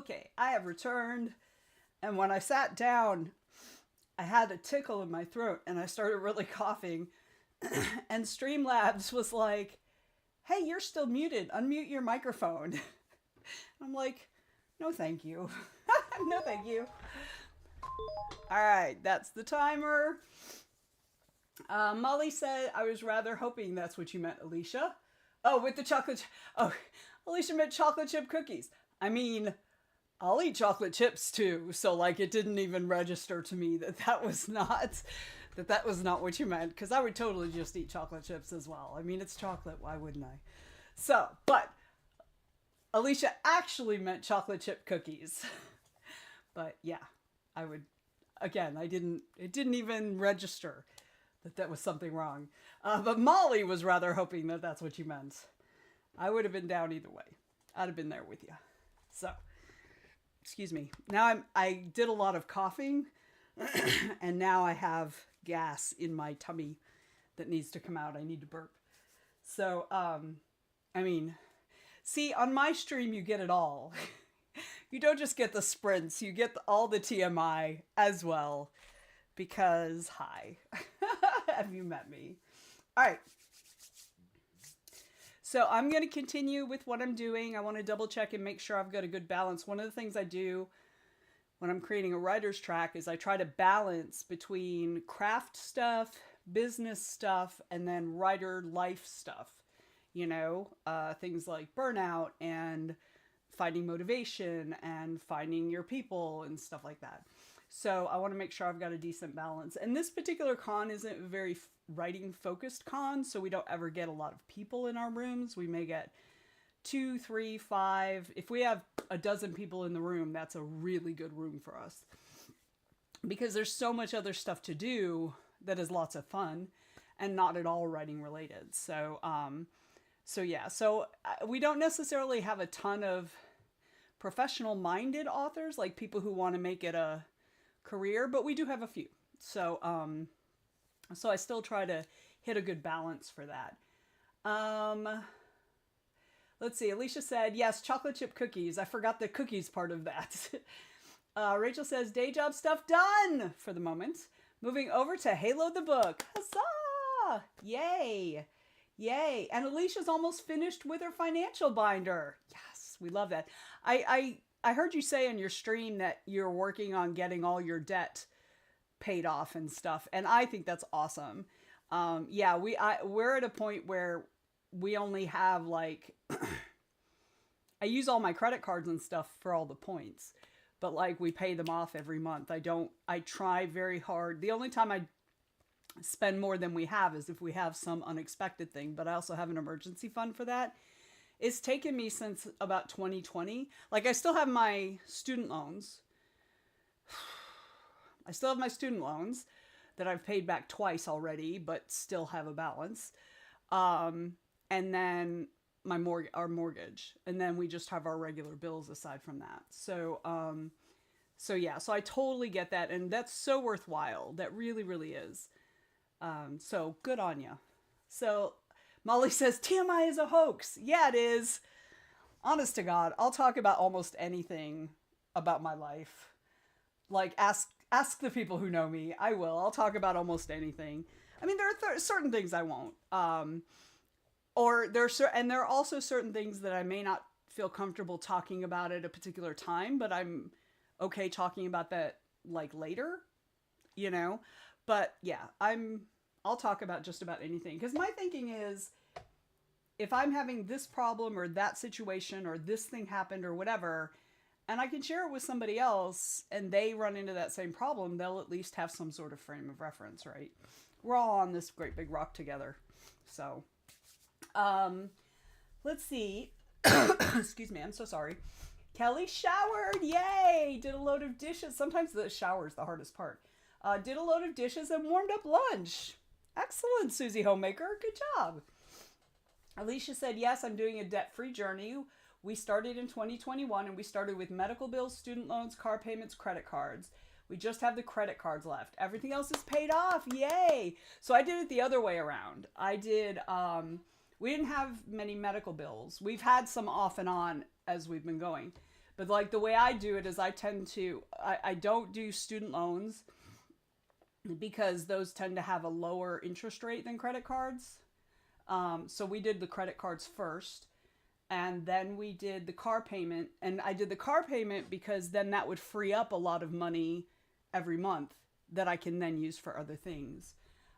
okay, I have returned. And when I sat down, I had a tickle in my throat and I started really coughing. And Streamlabs was like, hey, you're still muted. Unmute your microphone. I'm like, no, thank you. No, thank you. All right, that's the timer. Molly said, I was rather hoping that's what you meant, Alicia. Oh, with the chocolate. Oh, Alicia meant chocolate chip cookies. I mean, I'll eat chocolate chips too. So like, it didn't even register to me that was not what you meant. Because I would totally just eat chocolate chips as well. I mean, it's chocolate. Why wouldn't I? So, but Alicia actually meant chocolate chip cookies. But yeah, I would. Again, it didn't even register that was something wrong. But Molly was rather hoping that that's what you meant. I would have been down either way. I'd have been there with you. So, excuse me. Now I did a lot of coughing and now I have gas in my tummy that needs to come out. I need to burp. So, I mean, see, on my stream, you get it all. You don't just get the sprints, you get all the TMI as well. Because, hi, have you met me? All right. So I'm going to continue with what I'm doing. I want to double check and make sure I've got a good balance. One of the things I do when I'm creating a writer's track is I try to balance between craft stuff, business stuff, and then writer life stuff. You know, things like burnout and finding motivation and finding your people and stuff like that. So I want to make sure I've got a decent balance. And this particular con isn't a very writing focused con, so we don't ever get a lot of people in our rooms. We may get 2, 3, 5. If we have a dozen people in the room, that's a really good room for us. Because there's so much other stuff to do that is lots of fun and not at all writing related. So yeah, we don't necessarily have a ton of professional minded authors, like people who want to make it a career, but we do have a few. So I still try to hit a good balance for that. Let's see. Alicia said, yes, chocolate chip cookies. I forgot the cookies part of that. Rachel says, day job stuff done for the moment. Moving over to Halo the book. Huzzah! Yay! Yay. And Alicia's almost finished with her financial binder. Yes, we love that. I heard you say in your stream that you're working on getting all your debt paid off and stuff. And I think that's awesome. Yeah, we're at a point where we only have like, I use all my credit cards and stuff for all the points, but like we pay them off every month. I try very hard. The only time I spend more than we have is if we have some unexpected thing, but I also have an emergency fund for that. It's taken me since about 2020. Like I still have my student loans. That I've paid back twice already, but still have a balance. And then our mortgage. And then we just have our regular bills aside from that. So yeah, so I totally get that. And that's so worthwhile. That really, really is. So good on you. So Molly says, TMI is a hoax. Yeah, it is. Honest to God, I'll talk about almost anything about my life. Like, ask the people who know me. I will. I'll talk about almost anything. I mean, there are certain things I won't. And there are also certain things that I may not feel comfortable talking about at a particular time, but I'm okay talking about that, like, later, you know? But, yeah, I'll talk about just about anything. Because my thinking is, if I'm having this problem or that situation or this thing happened or whatever, and I can share it with somebody else and they run into that same problem, they'll at least have some sort of frame of reference, right? We're all on this great big rock together. So, let's see. Excuse me, I'm so sorry. Kelly showered, yay! Did a load of dishes. Sometimes the shower is the hardest part. Did a load of dishes and warmed up lunch. Excellent, Susie Homemaker. Good job. Alicia said, yes, I'm doing a debt-free journey. We started in 2021 and we started with medical bills, student loans, car payments, credit cards. We just have the credit cards left. Everything else is paid off. Yay. So I did it the other way around. We didn't have many medical bills. We've had some off and on as we've been going. But like the way I do it is I don't do student loans because those tend to have a lower interest rate than credit cards. So we did the credit cards first, and then we did the car payment. And I did the car payment because then that would free up a lot of money every month that I can then use for other things.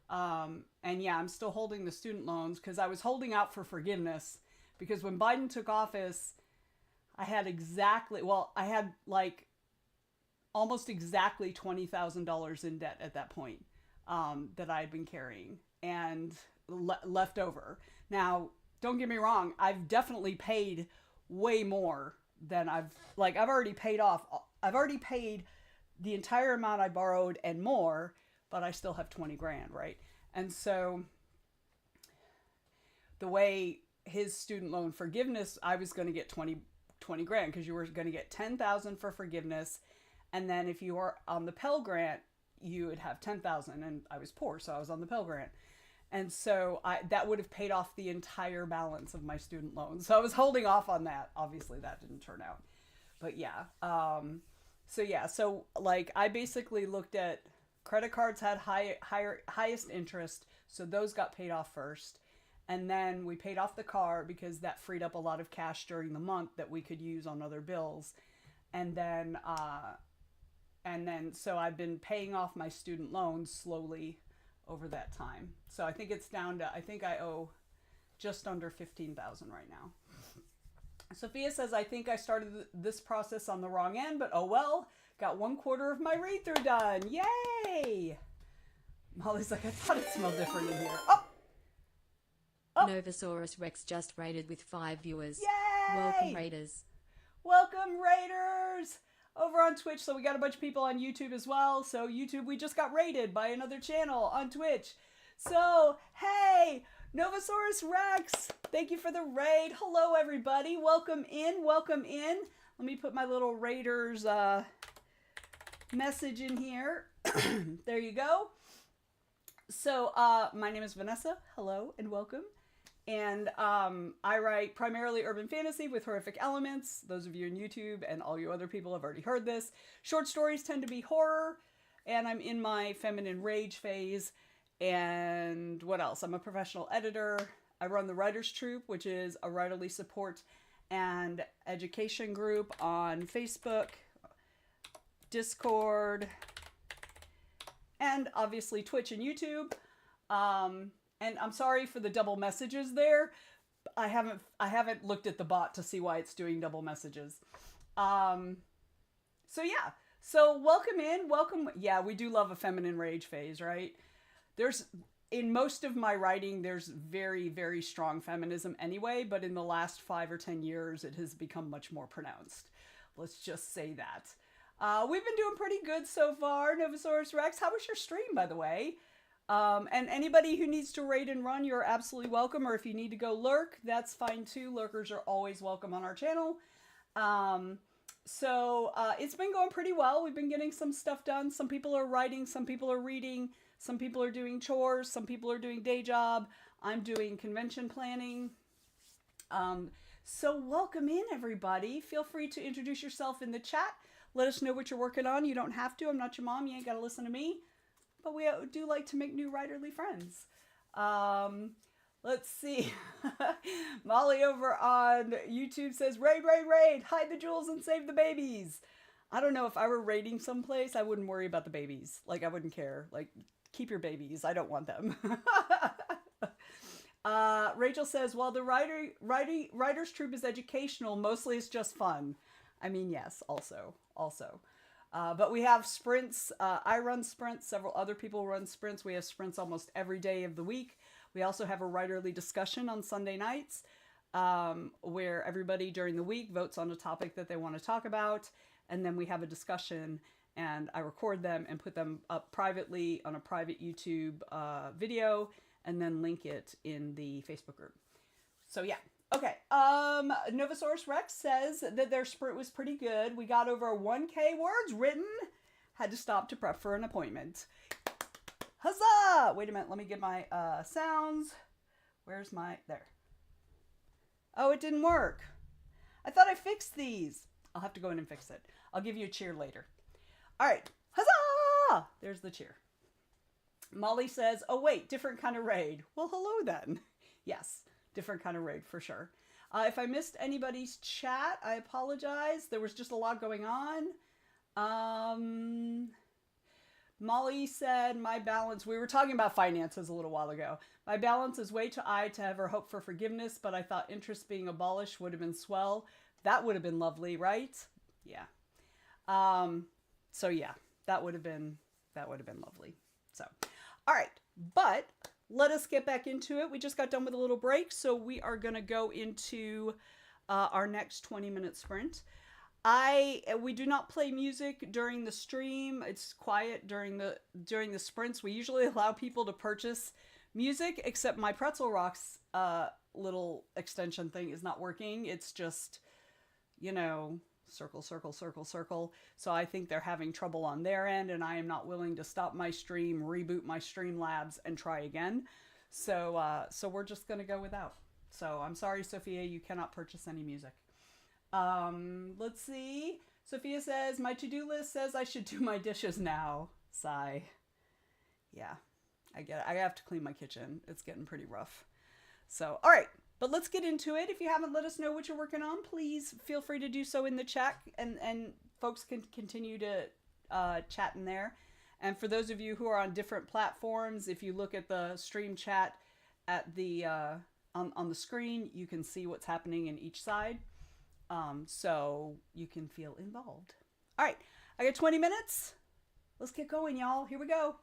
And yeah, I'm still holding the student loans because I was holding out for forgiveness, because when Biden took office, I had like almost exactly $20,000 in debt at that point, that I had been carrying and left over. Now, don't get me wrong, I've definitely paid way more than I've already paid off. I've already paid the entire amount I borrowed and more, but I still have 20 grand, right? And so the way his student loan forgiveness, I was going to get 20 grand, because you were going to get 10,000 for forgiveness. And then if you were on the Pell Grant, you would have 10,000, and I was poor, so I was on the Pell Grant. And so that would have paid off the entire balance of my student loan. So I was holding off on that. Obviously that didn't turn out, but yeah. So like I basically looked at credit cards had highest interest. So those got paid off first. And then we paid off the car because that freed up a lot of cash during the month that we could use on other bills. And then so I've been paying off my student loans slowly over that time. So I think it's down to, I think I owe just under 15,000 right now. Sophia says, I think I started this process on the wrong end, but oh well, got 1/4 of my read through done. Yay! Molly's like, I thought it smelled different in here. Oh! Novosaurus Rex just raided with 5 viewers. Yay! Welcome, Raiders. Welcome, Raiders! Over on Twitch, so we got a bunch of people on YouTube as well. So YouTube, we just got raided by another channel on Twitch. So, hey, Novosaurus Rex, thank you for the raid. Hello, everybody. Welcome in, welcome in. Let me put my little Raiders message in here. There you go. So, my name is Vanessa. Hello and welcome. And I write primarily urban fantasy with horrific elements. Those of you on YouTube and all you other people have already heard this. Short stories tend to be horror, and I'm in my feminine rage phase. And what else? I'm a professional editor. I run the Writers Troupe, which is a writerly support and education group on Facebook, Discord, and obviously Twitch and YouTube. And I'm sorry for the double messages there. I haven't looked at the bot to see why it's doing double messages. So yeah. So welcome in. Welcome. Yeah, we do love a feminine rage phase, right? In most of my writing, there's very, very strong feminism anyway, but in the last 5 or 10 years, it has become much more pronounced. Let's just say that. We've been doing pretty good so far, Novosaurus Rex. How was your stream, by the way? And anybody who needs to raid and run, you're absolutely welcome. Or if you need to go lurk, that's fine too. Lurkers are always welcome on our channel. So it's been going pretty well. We've been getting some stuff done. Some people are writing, some people are reading, some people are doing chores, some people are doing day job. I'm doing convention planning. So welcome in, everybody. Feel free to introduce yourself in the chat. Let us know what you're working on. You don't have to. I'm not your mom. You ain't got to listen to me. But we do like to make new writerly friends. Let's see. Molly over on YouTube says, raid, raid, raid. Hide the jewels and save the babies. I don't know, if I were raiding someplace, I wouldn't worry about the babies. Like, I wouldn't care. Like, keep your babies. I don't want them. Rachel says, while the Writers Troupe is educational, mostly it's just fun. I mean, yes, also. But we have sprints. I run sprints. Several other people run sprints. We have sprints almost every day of the week. We also have a writerly discussion on Sunday nights, where everybody during the week votes on a topic that they want to talk about. And then we have a discussion, and I record them and put them up privately on a private YouTube video, and then link it in the Facebook group. So yeah. Okay, Novosaurus Rex says that their sprint was pretty good. We got over 1K words written. Had to stop to prep for an appointment. Huzzah! Wait a minute, let me get my sounds. Where's my... There. Oh, it didn't work. I thought I fixed these. I'll have to go in and fix it. I'll give you a cheer later. All right. Huzzah! There's the cheer. Molly says, oh, wait, different kind of raid. Well, hello then. Yes, different kind of raid for sure. If I missed anybody's chat, I apologize. There was just a lot going on. Molly said, my balance, we were talking about finances a little while ago. My balance is way too high to ever hope for forgiveness, but I thought interest being abolished would have been swell. That would have been lovely, right? Yeah. So yeah, that would have been lovely. So, all right, but let us get back into it. We just got done with a little break, so we are going to go into our next 20-minute sprint. We do not play music during the stream. It's quiet during the sprints. We usually allow people to purchase music, except my Pretzel Rocks little extension thing is not working. It's just, circle, circle, circle, circle. So I think they're having trouble on their end, and I am not willing to stop my stream, reboot my Streamlabs, and try again. So we're just gonna go without. So I'm sorry, Sophia, you cannot purchase any music. Let's see. Sophia says, my to-do list says I should do my dishes now. Sigh. Yeah, I get it. I have to clean my kitchen. It's getting pretty rough. So, all right, but let's get into it. If you haven't let us know what you're working on, please feel free to do so in the chat, and folks can continue to chat in there. And for those of you who are on different platforms, if you look at the stream chat at the on the screen, you can see what's happening in each side. So you can feel involved. All right, I got 20 minutes. Let's get going, y'all. Here we go.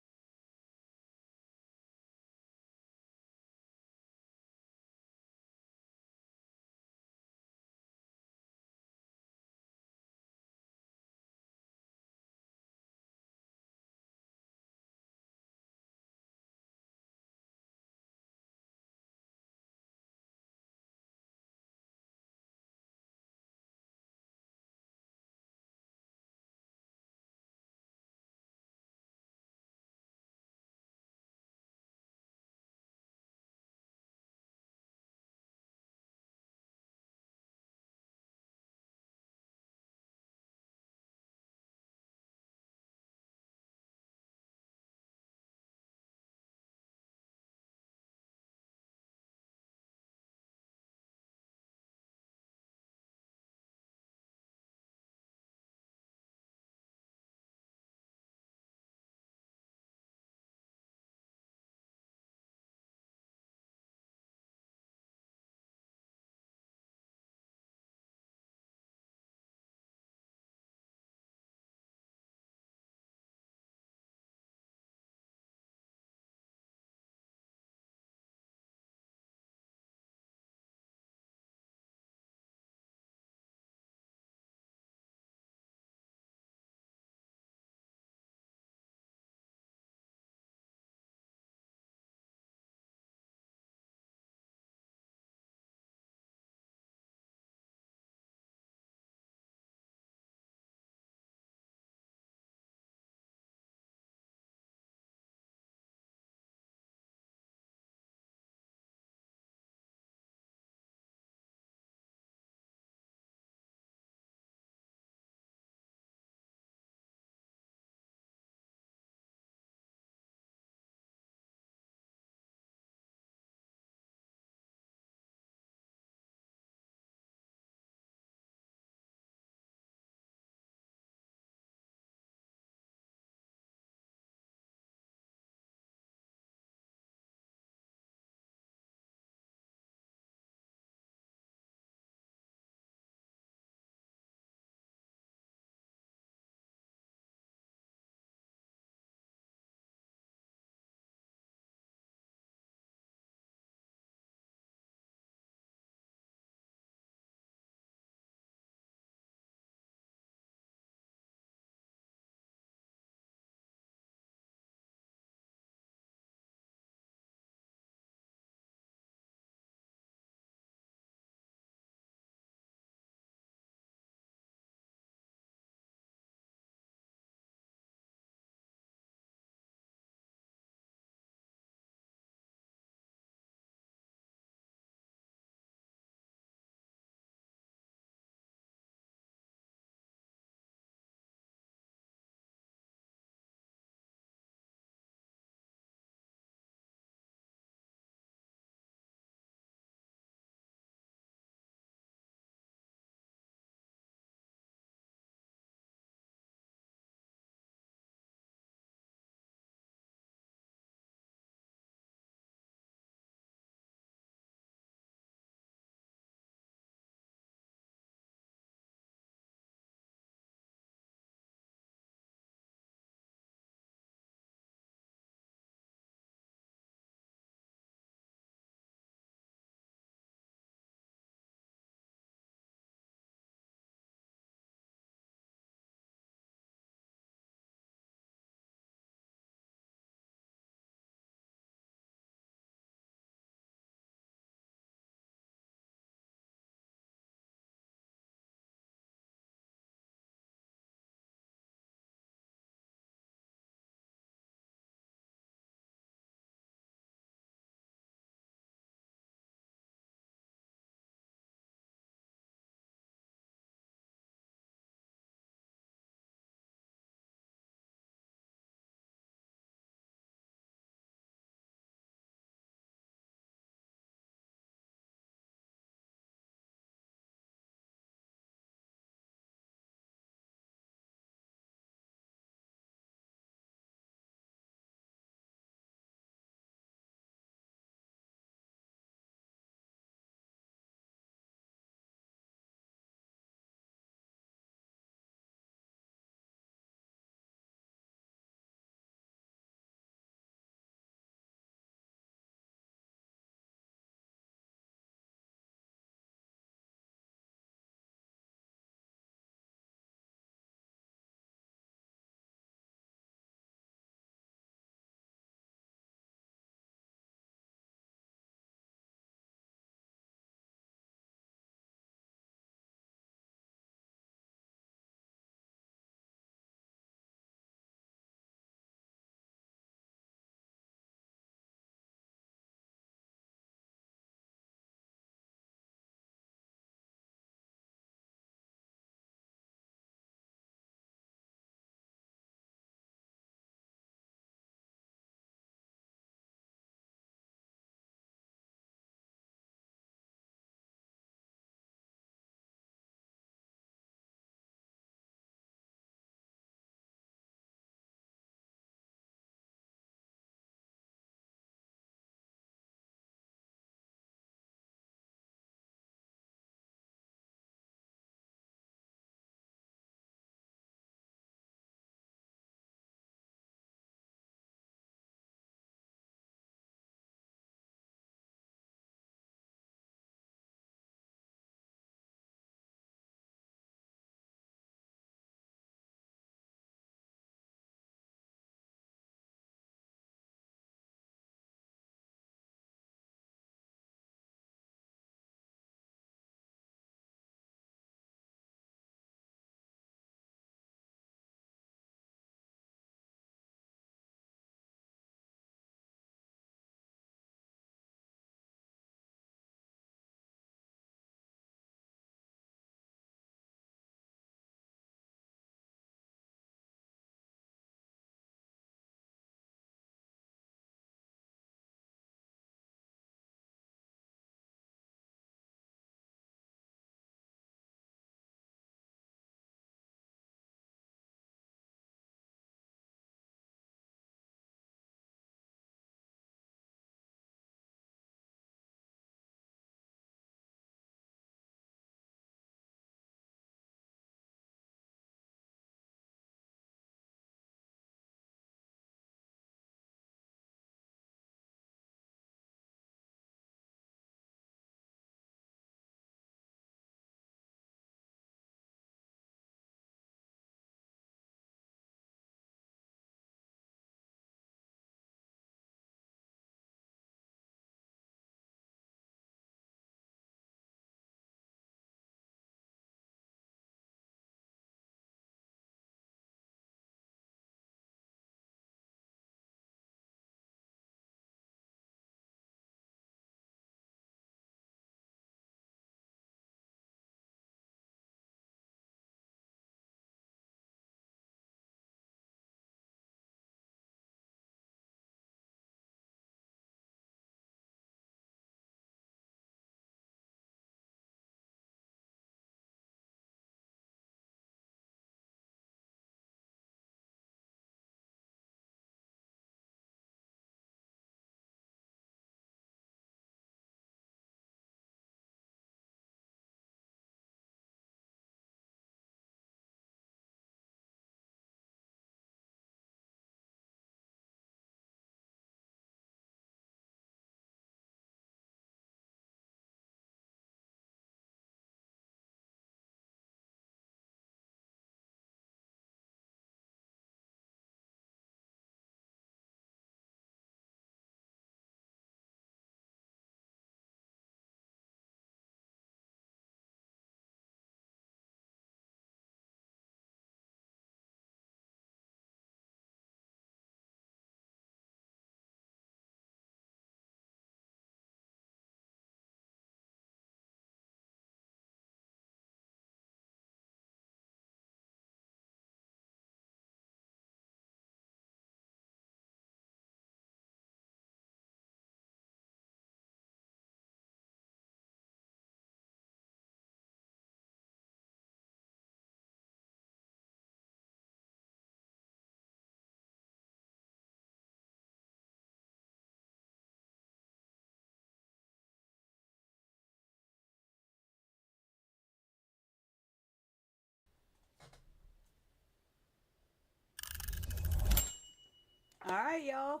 All right, y'all.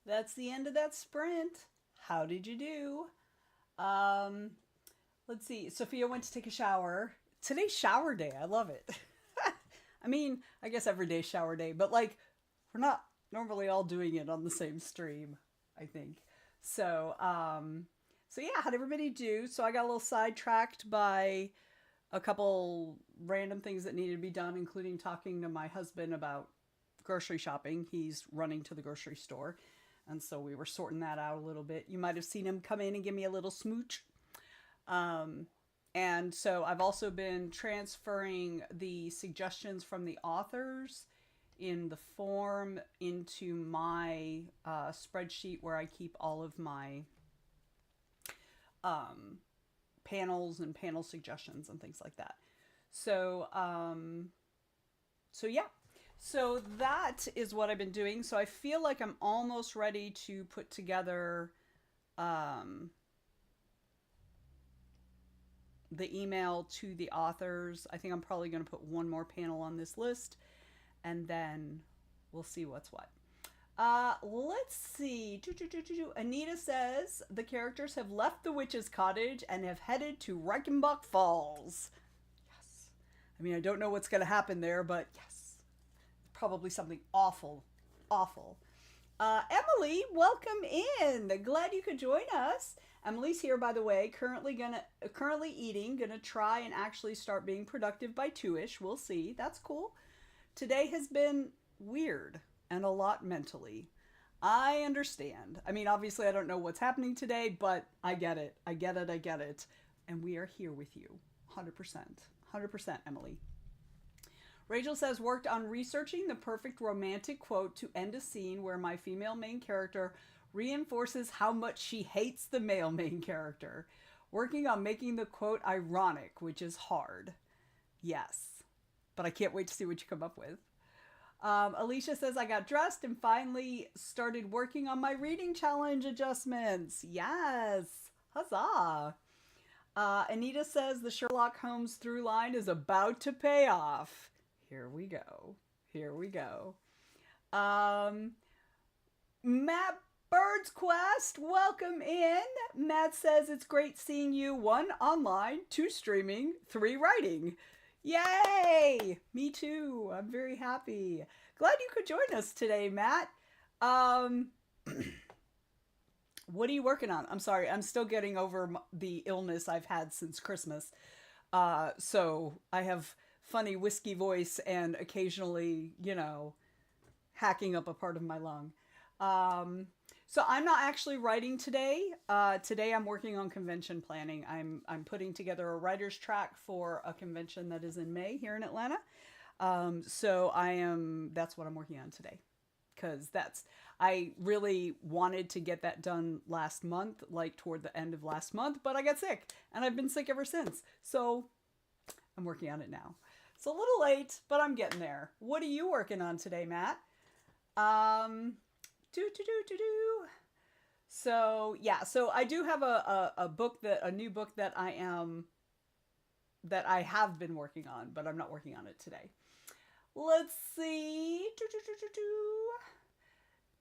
That's the end of that sprint. How did you do? Let's see. Sophia went to take a shower. Today's shower day. I love it. I mean, I guess every day's shower day, but like, we're not normally all doing it on the same stream, I think. So yeah, how'd everybody do? So I got a little sidetracked by a couple random things that needed to be done, including talking to my husband about grocery shopping. He's running to the grocery store. And so we were sorting that out a little bit. You might have seen him come in and give me a little smooch. And so I've also been transferring the suggestions from the authors in the form into my spreadsheet where I keep all of my panels and panel suggestions and things like that. So yeah. So that is what I've been doing. So I feel like I'm almost ready to put together the email to the authors. I think I'm probably going to put one more panel on this list, and then we'll see what's what. Let's see. Anita says the characters have left the witch's cottage and have headed to Reichenbach Falls. Yes. I mean, I don't know what's going to happen there, but yes. Probably something awful. Awful. Emily, welcome in. Glad you could join us. Emily's here, by the way, currently eating, gonna try and actually start being productive by 2ish. We'll see. That's cool. Today has been weird and a lot mentally. I understand. I mean, obviously I don't know what's happening today, but I get it. I get it. And we are here with you. 100%. 100%, Emily. Rachel says, worked on researching the perfect romantic quote to end a scene where my female main character reinforces how much she hates the male main character. Working on making the quote ironic, which is hard. Yes. But I can't wait to see what you come up with. Alicia says, I got dressed and finally started working on my reading challenge adjustments. Yes. Huzzah. Anita says the Sherlock Holmes through line is about to pay off. Here we go. Here we go. Matt Bird's Quest, welcome in. Matt says it's great seeing you. 1, online, 2, streaming, 3, writing. Yay! Me too. I'm very happy. Glad you could join us today, Matt. What are you working on? I'm sorry. I'm still getting over the illness I've had since Christmas. So I have funny whiskey voice and occasionally, hacking up a part of my lung. So I'm not actually writing today. Today I'm working on convention planning. I'm putting together a writer's track for a convention that is in May here in Atlanta. So that's what I'm working on today. Because I really wanted to get that done last month, like toward the end of last month, but I got sick and I've been sick ever since. So I'm working on it now. It's a little late, but I'm getting there. What are you working on today, Matt? So yeah, so I do have a new book that I have been working on, but I'm not working on it today. Let's see.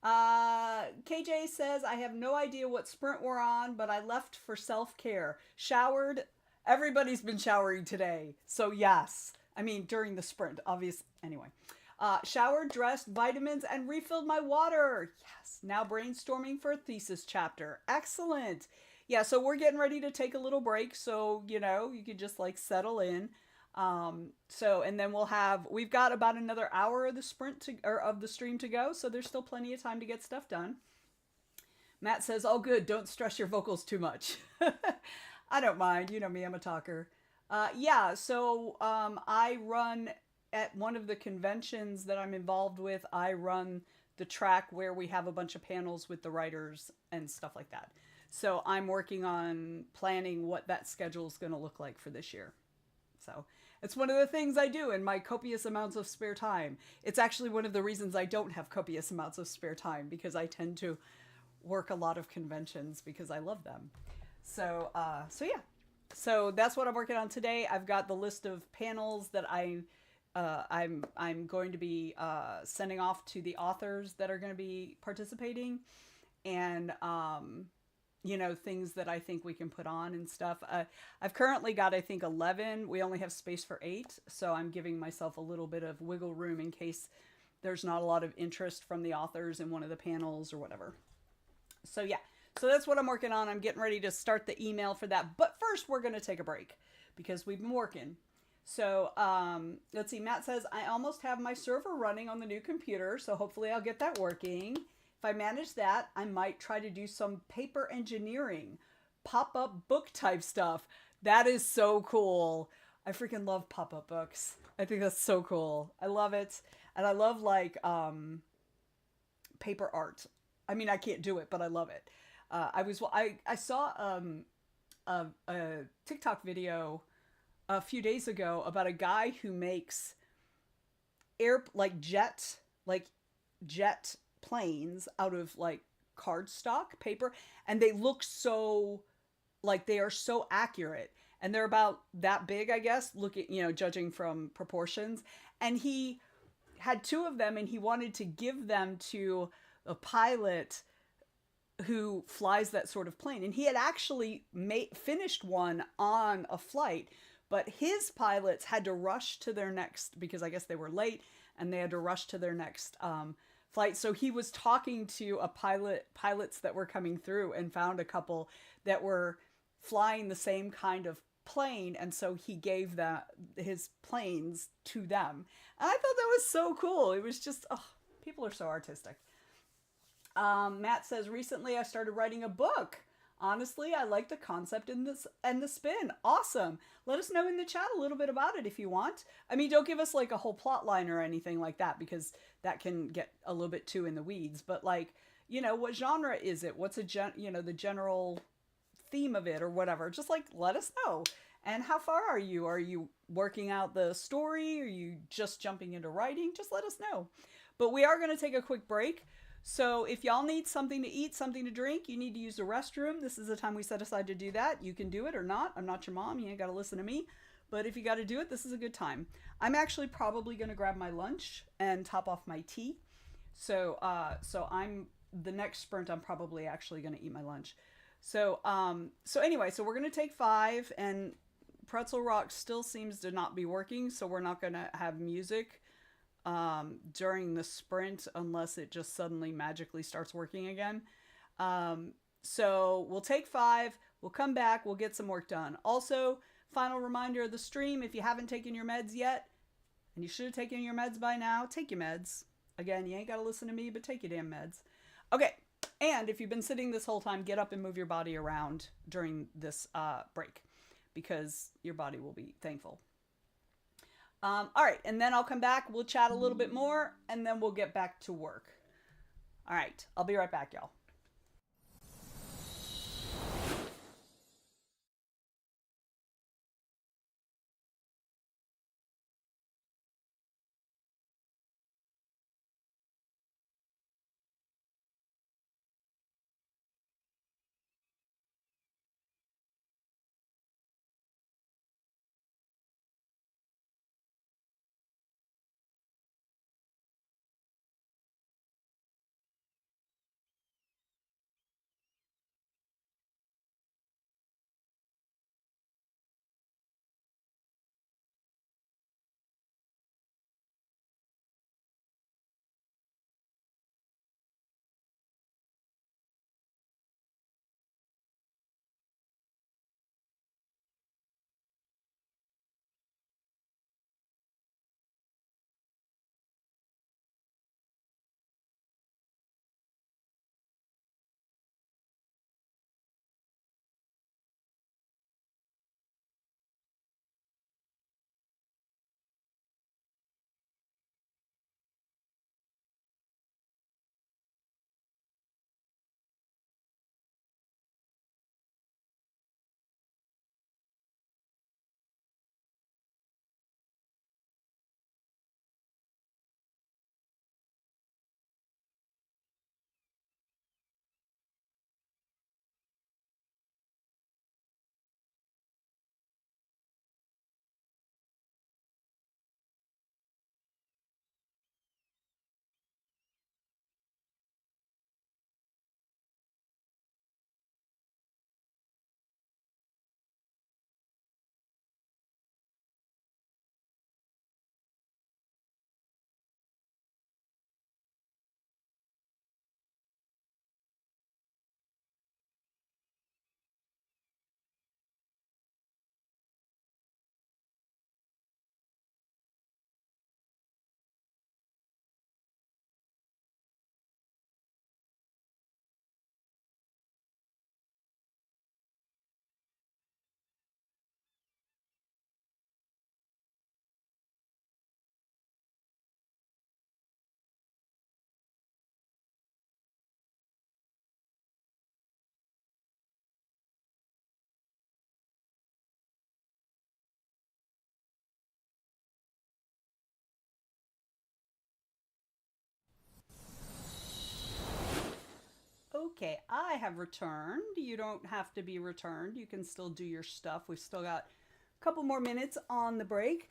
KJ says, I have no idea what sprint we're on, but I left for self-care. Showered. Everybody's been showering today. So yes. I mean, during the sprint, anyway. Showered, dressed, vitamins, and refilled my water. Yes. Now brainstorming for a thesis chapter. Excellent. Yeah, so we're getting ready to take a little break. So, you could just settle in. And then we've got about another hour of the stream to go. So there's still plenty of time to get stuff done. Matt says, all good. Don't stress your vocals too much. I don't mind. You know me, I'm a talker. So I run at one of the conventions that I'm involved with. I run the track where we have a bunch of panels with the writers and stuff like that. So I'm working on planning what that schedule is going to look like for this year. So it's one of the things I do in my copious amounts of spare time. It's actually one of the reasons I don't have copious amounts of spare time, because I tend to work a lot of conventions because I love them. So yeah. So that's what I'm working on today. I've got the list of panels that I I'm going to be sending off to the authors that are going to be participating, and things that I think we can put on and stuff. I've currently got, I think, 11. We only have space for 8, so I'm giving myself a little bit of wiggle room in case there's not a lot of interest from the authors in one of the panels or whatever. So yeah, so that's what I'm working on. I'm getting ready to start the email for that. But first, we're going to take a break because we've been working. So let's see. Matt says, I almost have my server running on the new computer, so hopefully I'll get that working. If I manage that, I might try to do some paper engineering, pop up book type stuff. That is so cool. I freaking love pop up books. I think that's so cool. I love it. And I love like paper art. I mean, I can't do it, but I love it. I saw a TikTok video a few days ago about a guy who makes like jet planes out of like cardstock paper, and they look so like they are so accurate, and they're about that big, I guess, looking, judging from proportions. And he had two of them, and he wanted to give them to a pilot who flies that sort of plane. And he had actually finished one on a flight, but his pilots had to rush to their next, because I guess they were late, and they had to rush to their next flight. So he was talking to pilots that were coming through, and found a couple that were flying the same kind of plane, and so he gave his planes to them. And I thought that was so cool. It was just, oh, people are so artistic. Matt says, recently I started writing a book. Honestly, I like the concept and the spin. Awesome. Let us know in the chat a little bit about it if you want. I mean, don't give us like a whole plot line or anything like that, because that can get a little bit too in the weeds. But like, what genre is it? What's the general theme of it or whatever? Just like let us know. And how far are you? Are you working out the story? Are you just jumping into writing? Just let us know. But we are going to take a quick break. So if y'all need something to eat, something to drink, you need to use the restroom, this is the time we set aside to do that. You can do it or not. I'm not your mom. You ain't got to listen to me. But if you got to do it, this is a good time. I'm actually probably going to grab my lunch and top off my tea. So I'm the next sprint. I'm probably actually going to eat my lunch. So anyway, so we're going to take 5, and Pretzel Rock still seems to not be working. So we're not going to have music during the sprint unless it just suddenly magically starts working again. So we'll take 5, we'll come back, we'll get some work done. Also, final reminder of the stream, if you haven't taken your meds yet, and you should have taken your meds by now, take your meds. Again, you ain't got to listen to me, but take your damn meds. Okay, and if you've been sitting this whole time, get up and move your body around during this break, because your body will be thankful. All right, and then I'll come back, we'll chat a little bit more, and then we'll get back to work. All right, I'll be right back, y'all. Okay, I have returned. You don't have to be returned. You can still do your stuff. We've still got a couple more minutes on the break.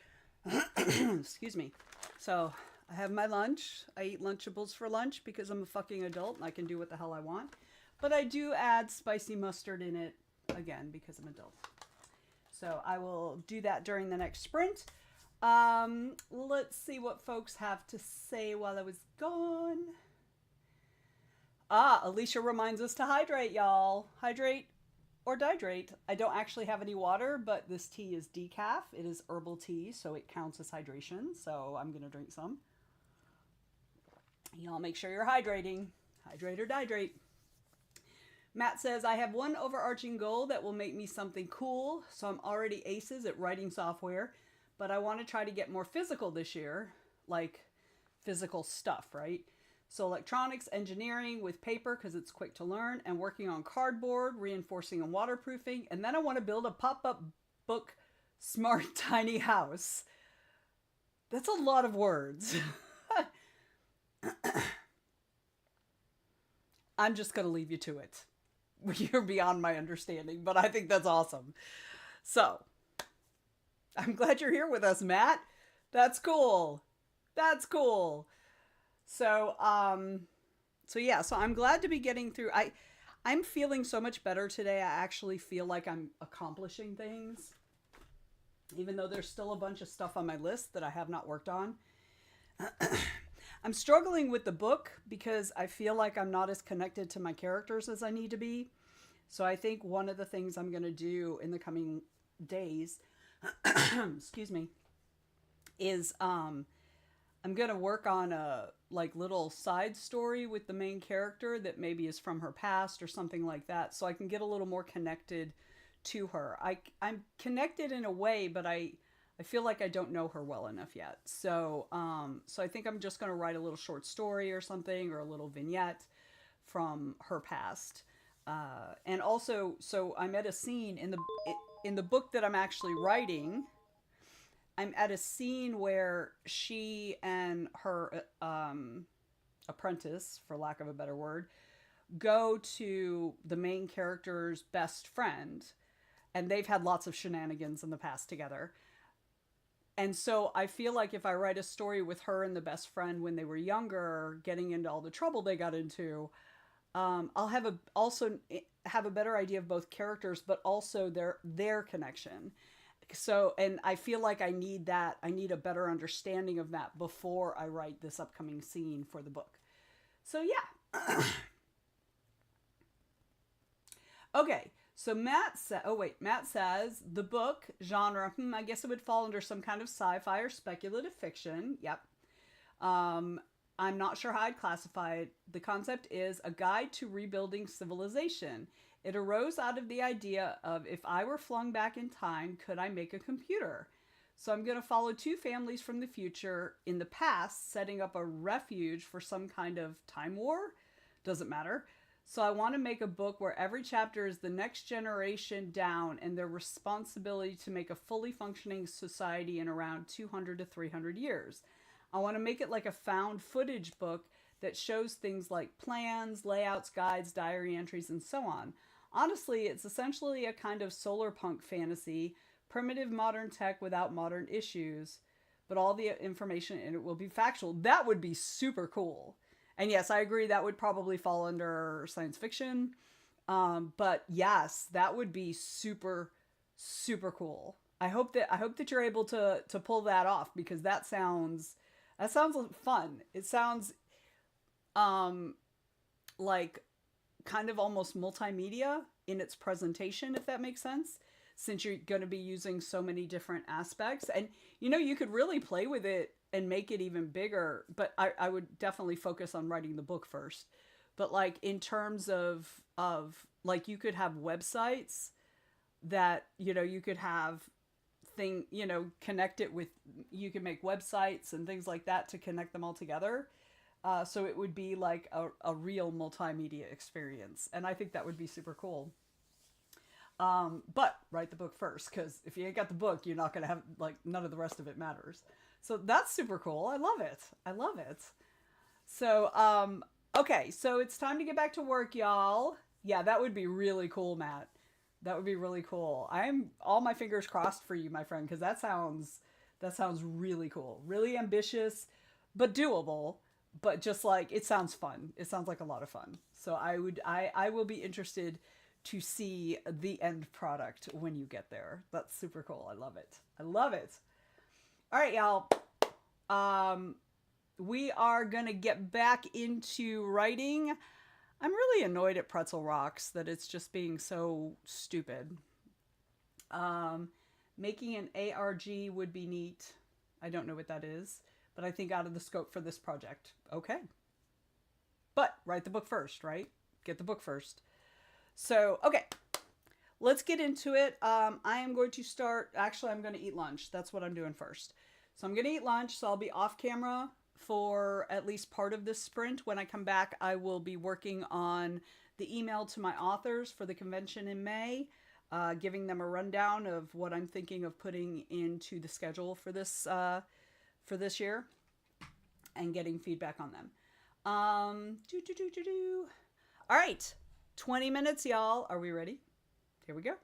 Excuse me. So I have my lunch. I eat Lunchables for lunch because I'm a fucking adult and I can do what the hell I want. But I do add spicy mustard in it again because I'm an adult. So I will do that during the next sprint. Let's see what folks have to say while I was gone. Alicia reminds us to hydrate, y'all. Hydrate or dihydrate. I don't actually have any water, but this tea is decaf. It is herbal tea, so it counts as hydration. So I'm going to drink some. Y'all make sure you're hydrating. Hydrate or dihydrate. Matt says, I have one overarching goal that will make me something cool. So I'm already aces at writing software, but I want to try to get more physical this year, like physical stuff, right? So electronics, engineering with paper because it's quick to learn, and working on cardboard, reinforcing and waterproofing. And then I want to build a pop-up book smart tiny house. That's a lot of words. I'm just going to leave you to it. You're beyond my understanding, but I think that's awesome. So, I'm glad you're here with us, Matt. That's cool. That's cool. So yeah, so I'm glad to be getting through. I'm feeling so much better today. I actually feel like I'm accomplishing things, even though there's still a bunch of stuff on my list that I have not worked on. I'm struggling with the book because I feel like I'm not as connected to my characters as I need to be. So I think one of the things I'm going to do in the coming days, excuse me, is I'm going to work on a little side story with the main character that maybe is from her past or something like that, so I can get a little more connected to her. I'm connected in a way, but I feel like I don't know her well enough yet. So I think I'm just going to write a little short story or something, or a little vignette from her past. And also, so I'm at a scene in the book that I'm actually writing. I'm at a scene where she and her apprentice, for lack of a better word, go to the main character's best friend, and they've had lots of shenanigans in the past together. And so I feel like if I write a story with her and the best friend when they were younger, getting into all the trouble they got into, I'll also have a better idea of both characters, but also their connection. So, and I feel like I need that. I need a better understanding of that before I write this upcoming scene for the book. So yeah. Okay. So Matt says the book genre, I guess it would fall under some kind of sci-fi or speculative fiction. Yep. I'm not sure how I'd classify it. The concept is a guide to rebuilding civilization. It arose out of the idea of, if I were flung back in time, could I make a computer? So I'm going to follow two families from the future in the past, setting up a refuge for some kind of time war. Doesn't matter. So I want to make a book where every chapter is the next generation down and their responsibility to make a fully functioning society in around 200 to 300 years. I want to make it like a found footage book that shows things like plans, layouts, guides, diary entries, and so on. Honestly, it's essentially a kind of solar punk fantasy, primitive modern tech without modern issues, but all the information in it will be factual. That would be super cool. And yes, I agree, that would probably fall under science fiction. But yes, that would be super, super cool. I hope that you're able to pull that off, because that sounds fun. It sounds like kind of almost multimedia in its presentation, if that makes sense, since you're going to be using so many different aspects. And you could really play with it and make it even bigger, but I would definitely focus on writing the book first. But like in terms of like, you could have websites that you could have connect it with, you can make websites and things like that to connect them all together. So it would be like a real multimedia experience. And I think that would be super cool. But write the book first, because if you ain't got the book, you're not going to have, none of the rest of it matters. So that's super cool. I love it. So, Okay, so it's time to get back to work, y'all. Yeah, that would be really cool, Matt. That would be really cool. I'm all my fingers crossed for you, my friend, because that sounds really cool. Really ambitious, but doable. But just like it sounds fun. It sounds like a lot of fun. So I will be interested to see the end product when you get there. That's super cool. I love it. I love it. All right, y'all. Um, we are gonna get back into writing. I'm really annoyed at Pretzel Rocks that it's just being so stupid. Um, Making an ARG would be neat. I don't know what that is, but I think out of the scope for this project. Okay. But write the book first, right? Get the book first. So, okay, let's get into it. I am going to start. Actually, I'm going to eat lunch. That's what I'm doing first. So, I'm going to eat lunch. So, I'll be off camera for at least part of this sprint. When I come back, I will be working on the email to my authors for the convention in May, giving them a rundown of what I'm thinking of putting into the schedule for this year, and getting feedback on them. Do do do do do. All right, 20 minutes, y'all. Are we ready? Here we go.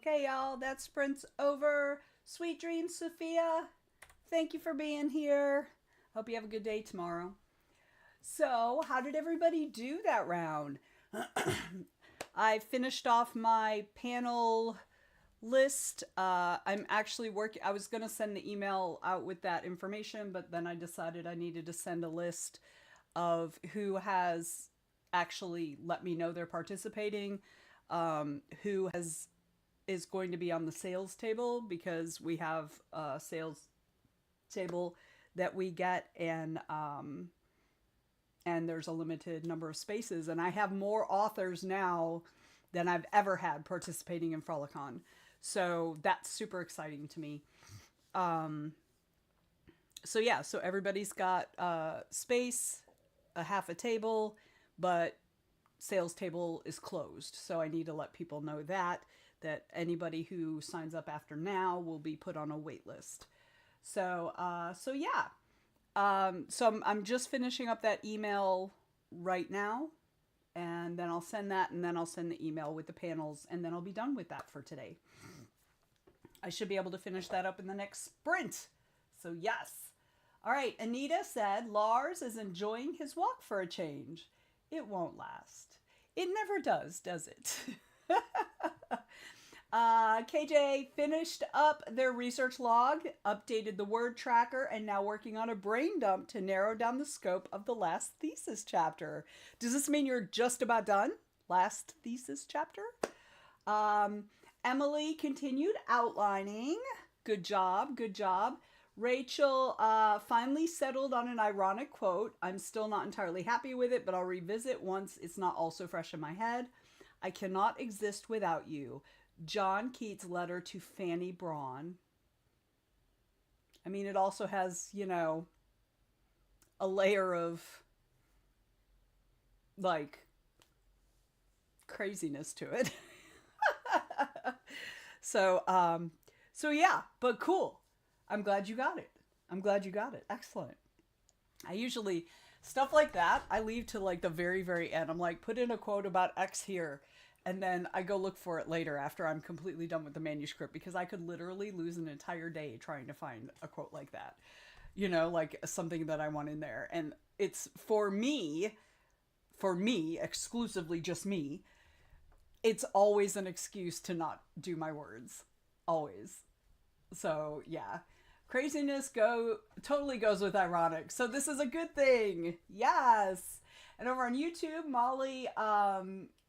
Okay, y'all, that sprint's over. Sweet dreams, Sophia. Thank you for being here. Hope you have a good day tomorrow. So, how did everybody do that round? I finished off my panel list. I'm actually working. I was going to send the email out with that information, but then I decided I needed to send a list of who has actually let me know they're participating, who is going to be on the sales table, because we have a sales table that we get, and there's a limited number of spaces, and I have more authors now than I've ever had participating in Frolicon. So that's super exciting to me. So yeah, so everybody's got space, a half a table, but sales table is closed. So I need to let people know that anybody who signs up after now will be put on a wait list. So yeah. So I'm just finishing up that email right now, and then I'll send that, and then I'll send the email with the panels, and then I'll be done with that for today. I should be able to finish that up in the next sprint. So yes. All right, Anita said Lars is enjoying his walk for a change. It won't last. It never does it? KJ finished up their research log, updated the word tracker, and now working on a brain dump to narrow down the scope of the last thesis chapter. Does this mean you're just about done? Last thesis chapter? Emily continued outlining. Good job, good job. Rachel finally settled on an ironic quote. I'm still not entirely happy with it, but I'll revisit once it's not also fresh in my head. I cannot exist without you. John Keats' letter to Fanny Braun. I mean, it also has, a layer of, like, craziness to it. So yeah, but cool. I'm glad you got it. Excellent. I usually, stuff like that, I leave to, like, the very, very end. I'm like, put in a quote about X here. And then I go look for it later after I'm completely done with the manuscript, because I could literally lose an entire day trying to find a quote like that. Like something that I want in there. And it's for me, exclusively just me, it's always an excuse to not do my words. Always. So yeah. Craziness totally goes with ironic. So this is a good thing. Yes. And over on YouTube, Molly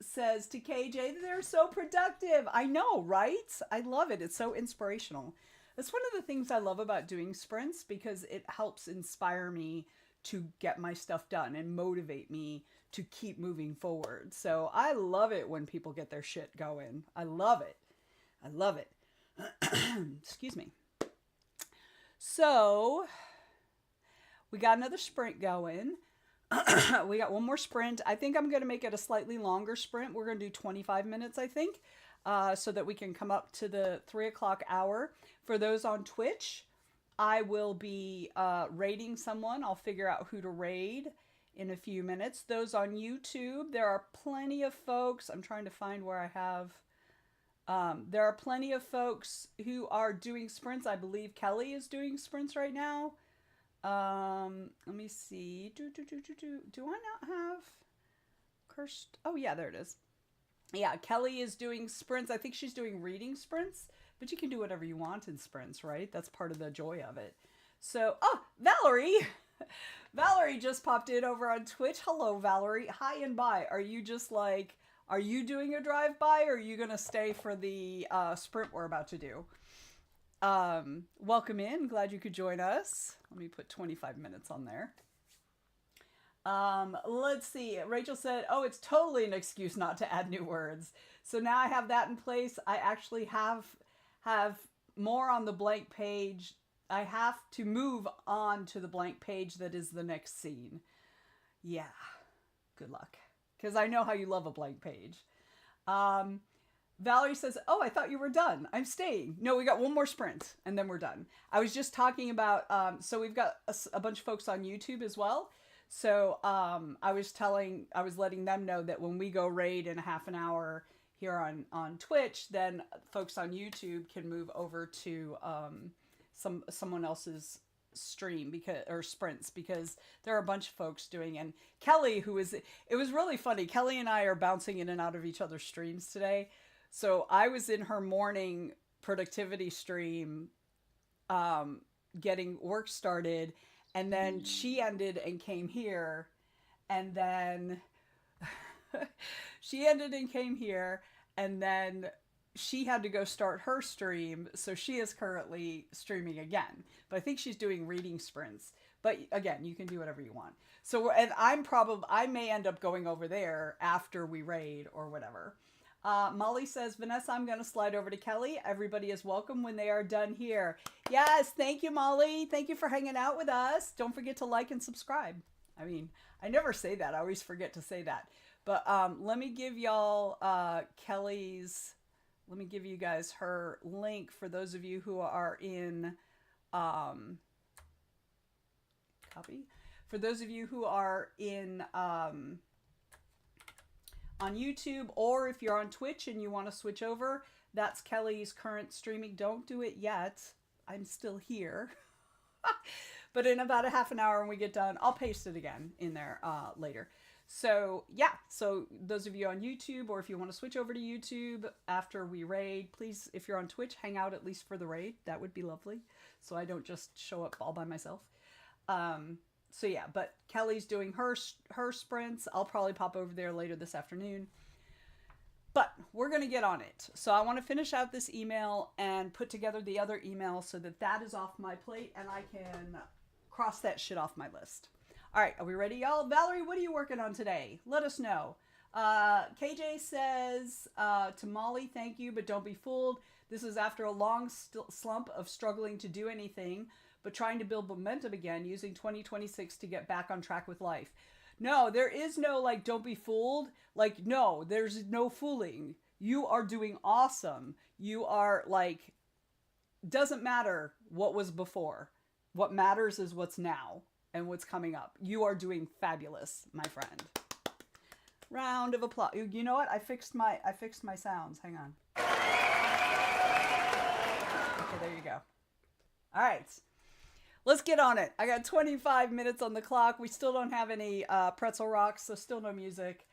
says to KJ, they're so productive. I know, right? I love it. It's so inspirational. That's one of the things I love about doing sprints, because it helps inspire me to get my stuff done and motivate me to keep moving forward. So I love it when people get their shit going. I love it. Excuse me. So we got another sprint going. We got one more sprint. I think I'm going to make it a slightly longer sprint. We're going to do 25 minutes, I think, so that we can come up to the 3:00 hour. For those on Twitch, I will be raiding someone. I'll figure out who to raid in a few minutes. Those on YouTube, there are plenty of folks. I'm trying to find where I have. There are plenty of folks who are doing sprints. I believe Kelly is doing sprints right now. Let me see. Do I not have cursed? Oh yeah, there it is. Yeah, Kelly is doing sprints. I think she's doing reading sprints, but you can do whatever you want in sprints, right? That's part of the joy of it. So, Valerie! Valerie just popped in over on Twitch. Hello, Valerie. Hi and bye. Are you doing a drive-by, or are you going to stay for the sprint we're about to do? Welcome in. Glad you could join us. Let me put 25 minutes on there. Let's see. Rachel said, oh, it's totally an excuse not to add new words. So now I have that in place. I actually have more on the blank page. I have to move on to the blank page that is the next scene. Yeah. Good luck. Because I know how you love a blank page. Valerie says, oh, I thought you were done. I'm staying. No, we got one more sprint, and then we're done. I was just talking about, so we've got a bunch of folks on YouTube as well. So I was letting them know that when we go raid in a half an hour here on Twitch, then folks on YouTube can move over to someone else's stream because or sprints because there are a bunch of folks doing. And Kelly, it was really funny. Kelly and I are bouncing in and out of each other's streams today. So I was in her morning productivity stream, getting work started, and then she ended and came here, and then she ended and came here, and then she had to go start her stream, so she is currently streaming again. But I think she's doing reading sprints. But again, you can do whatever you want. So, and I may end up going over there after we raid or whatever. Molly says, Vanessa, I'm going to slide over to Kelly. Everybody is welcome when they are done here. Yes, thank you, Molly. Thank you for hanging out with us. Don't forget to like and subscribe. I mean, I never say that. I always forget to say that. But let me give y'all Kelly's, let me give you guys her link for those of you who are in, copy. For those of you who are in, on YouTube, or if you're on Twitch and you want to switch over, that's Kelly's current streaming. Don't do it yet. I'm still here. But in about a half an hour when we get done, I'll paste it again in there later. So yeah, so those of you on YouTube, or if you want to switch over to YouTube after we raid, please, if you're on Twitch, hang out at least for the raid. That would be lovely. So I don't just show up all by myself. So yeah, but Kelly's doing her sprints. I'll probably pop over there later this afternoon. But we're going to get on it. So I want to finish out this email and put together the other email so that that is off my plate and I can cross that shit off my list. All right, are we ready, y'all? Valerie, what are you working on today? Let us know. KJ says, to Molly, thank you, but don't be fooled. This is after a long slump of struggling to do anything, but trying to build momentum again, using 2026 to get back on track with life. No, there is no, like, don't be fooled. Like, no, there's no fooling. You are doing awesome. You are, like, doesn't matter what was before. What matters is what's now and what's coming up. You are doing fabulous, my friend. Round of applause. You know what? I fixed my sounds. Hang on. Okay, there you go. All right. Let's get on it. I got 25 minutes on the clock. We still don't have any pretzel rocks, so still no music.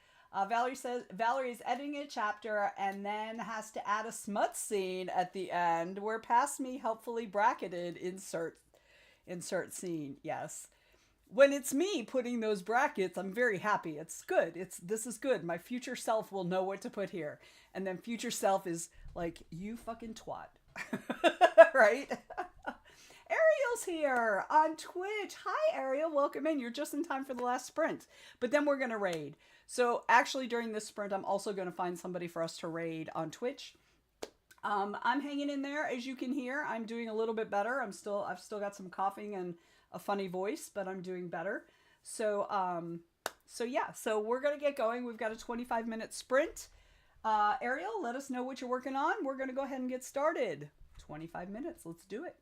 Valerie says Valerie is editing a chapter and then has to add a smut scene at the end where past me helpfully bracketed insert scene. Yes. When it's me putting those brackets, I'm very happy. It's good. This is good. My future self will know what to put here. And then future self is like, you fucking twat. Right? Ariel's here on Twitch. Hi, Ariel. Welcome in. You're just in time for the last sprint. But then we're going to raid. So actually during this sprint, I'm also going to find somebody for us to raid on Twitch. I'm hanging in there. As you can hear, I'm doing a little bit better. I've still got some coughing and a funny voice, but I'm doing better. So yeah, so we're going to get going. We've got a 25-minute sprint. Ariel, let us know what you're working on. We're going to go ahead and get started. 25 minutes. Let's do it.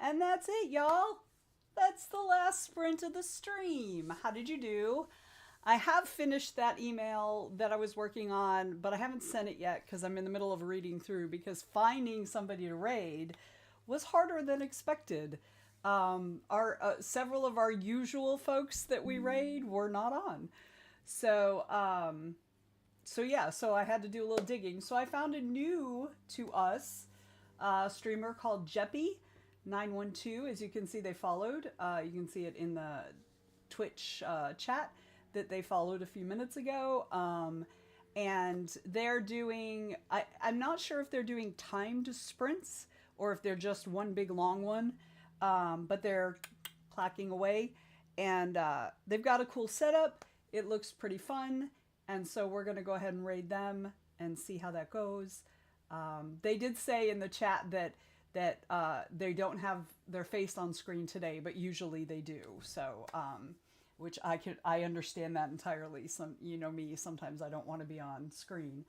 And that's it, y'all. That's the last sprint of the stream. How did you do? I have finished that email that I was working on, but I haven't sent it yet because I'm in the middle of reading through, because finding somebody to raid was harder than expected. Our several of our usual folks that we raid were not on. So so I had to do a little digging. So I found a new to us streamer called Jeppy912. As you can see, they followed. You can see it in the Twitch chat that they followed a few minutes ago. And they're doing, I'm not sure if they're doing timed sprints or if they're just one big long one, but they're clacking away. And they've got a cool setup. It looks pretty fun. And so we're going to go ahead and raid them and see how that goes. They did say in the chat that they don't have their face on screen today, but usually they do. So, which I understand that entirely. You know me, sometimes I don't want to be on screen.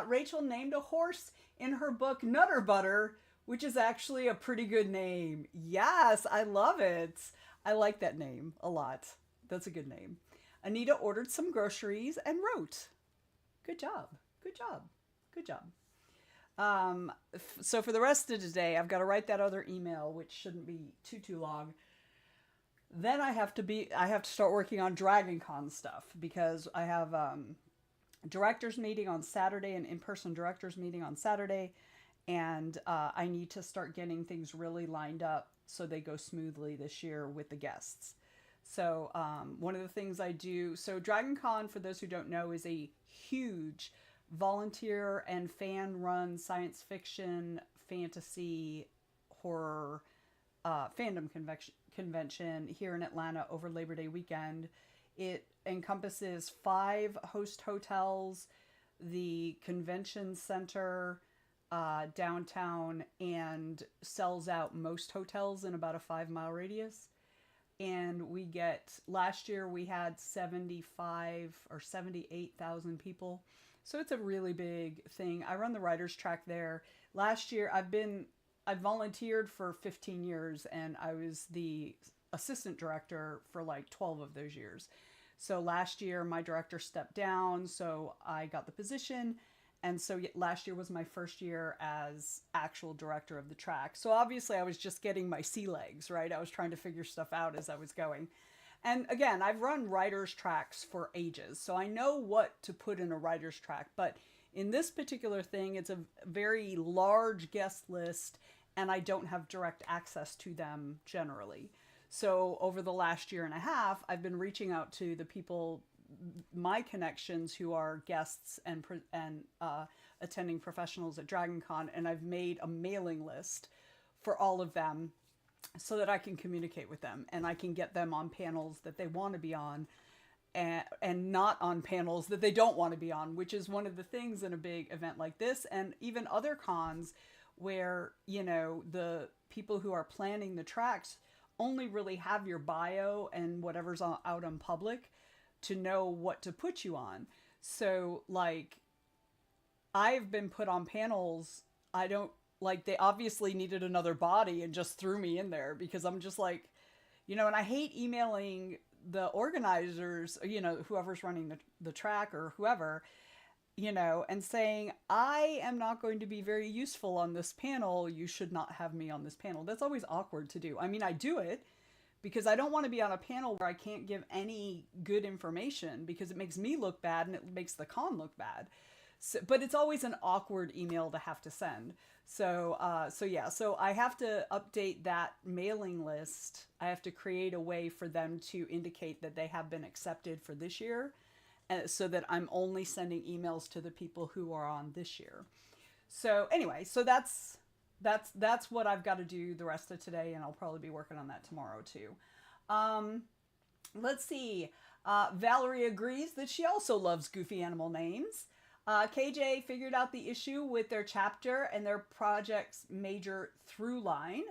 Rachel named a horse in her book Nutter Butter, which is actually a pretty good name. Yes, I love it. I like that name a lot. That's a good name. Anita ordered some groceries and wrote. Good job. Good job. Good job. So for the rest of today, I've got to write that other email, which shouldn't be too long. Then I have to start working on Dragon Con stuff, because I have directors meeting on Saturday, an in-person directors meeting on Saturday, and I need to start getting things really lined up so they go smoothly this year with the guests. So one of the things I do, so Dragon Con, for those who don't know, is a huge volunteer and fan-run science fiction, fantasy, horror fandom convention here in Atlanta over Labor Day weekend. It encompasses 5 host hotels, the convention center downtown, and sells out most hotels in about a 5-mile radius. And last year we had 75 or 78,000 people. So it's a really big thing. I run the writer's track there. Last year I volunteered for 15 years, and I was the assistant director for like 12 of those years. So last year my director stepped down, so I got the position. And so last year was my first year as actual director of the track. So obviously I was just getting my sea legs, right? I was trying to figure stuff out as I was going. And again, I've run writer's tracks for ages, so I know what to put in a writer's track. But in this particular thing, it's a very large guest list, and I don't have direct access to them generally. So over the last year and a half, I've been reaching out to the people, my connections, who are guests and attending professionals at Dragon Con, and I've made a mailing list for all of them so that I can communicate with them and I can get them on panels that they want to be on, and not on panels that they don't want to be on, which is one of the things in a big event like this, and even other cons where, you know, the people who are planning the tracks only really have your bio and whatever's out in public to know what to put you on. So like, I've been put on panels, they obviously needed another body and just threw me in there, because I'm just like, you know, and I hate emailing the organizers, you know, whoever's running the track or whoever, you know, and saying, I am not going to be very useful on this panel. You should not have me on this panel. That's always awkward to do. I mean, I do it because I don't want to be on a panel where I can't give any good information, because it makes me look bad and it makes the con look bad. So, but it's always an awkward email to have to send. So I have to update that mailing list. I have to create a way for them to indicate that they have been accepted for this year, so that I'm only sending emails to the people who are on this year. So anyway, so that's what I've got to do the rest of today, and I'll probably be working on that tomorrow too. Let's see. Valerie agrees that she also loves goofy animal names. KJ figured out the issue with their chapter and their project's major through line.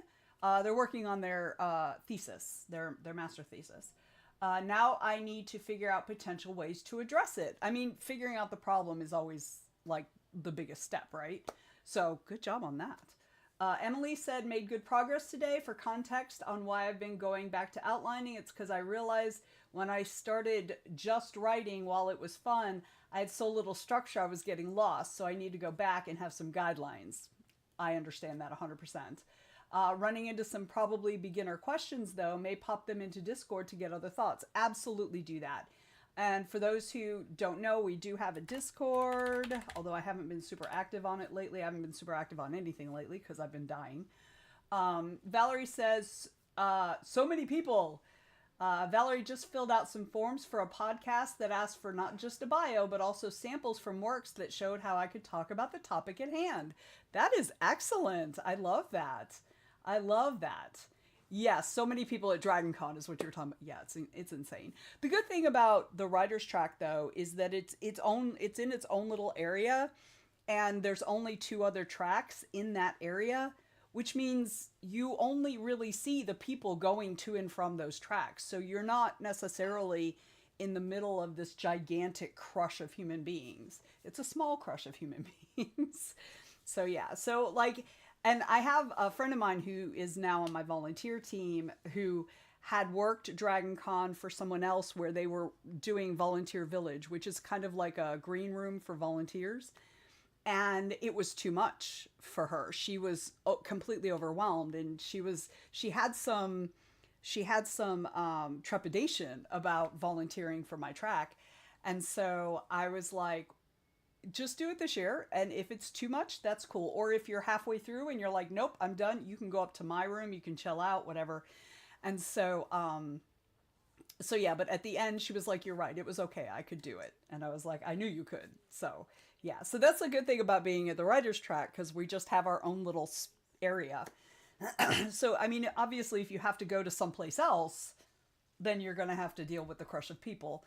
They're working on their thesis, their master thesis. Now I need to figure out potential ways to address it. I mean, figuring out the problem is always like the biggest step, right? So good job on that. Emily said, made good progress today. For context on why I've been going back to outlining, it's because I realized when I started just writing while it was fun, I had so little structure I was getting lost. So I need to go back and have some guidelines. I understand that 100%. Running into some probably beginner questions, though, may pop them into Discord to get other thoughts. Absolutely do that. And for those who don't know, we do have a Discord, although I haven't been super active on it lately. I haven't been super active on anything lately because I've been dying. Valerie says, so many people. Valerie just filled out some forms for a podcast that asked for not just a bio, but also samples from works that showed how I could talk about the topic at hand. That is excellent. I love that. I love that. Yes, so many people at Dragon Con is what you're talking about. Yeah, it's insane. The good thing about the writer's track, though, is that it's in its own little area, and there's only 2 other tracks in that area, which means you only really see the people going to and from those tracks. So you're not necessarily in the middle of this gigantic crush of human beings. It's a small crush of human beings. So yeah, so like... And I have a friend of mine who is now on my volunteer team who had worked Dragon Con for someone else where they were doing Volunteer Village, which is kind of like a green room for volunteers. And it was too much for her. She was completely overwhelmed, and she had some trepidation about volunteering for my track. And so I was like, just do it this year, and if it's too much, that's cool. Or if you're halfway through and you're like, nope, I'm done, you can go up to my room, you can chill out, whatever. And so yeah, but at the end she was like, you're right, it was okay, I could do it. And I was like, I knew you could. So yeah, so that's a good thing about being at the writer's track, because we just have our own little area. So I mean, obviously if you have to go to someplace else, then you're gonna have to deal with the crush of people.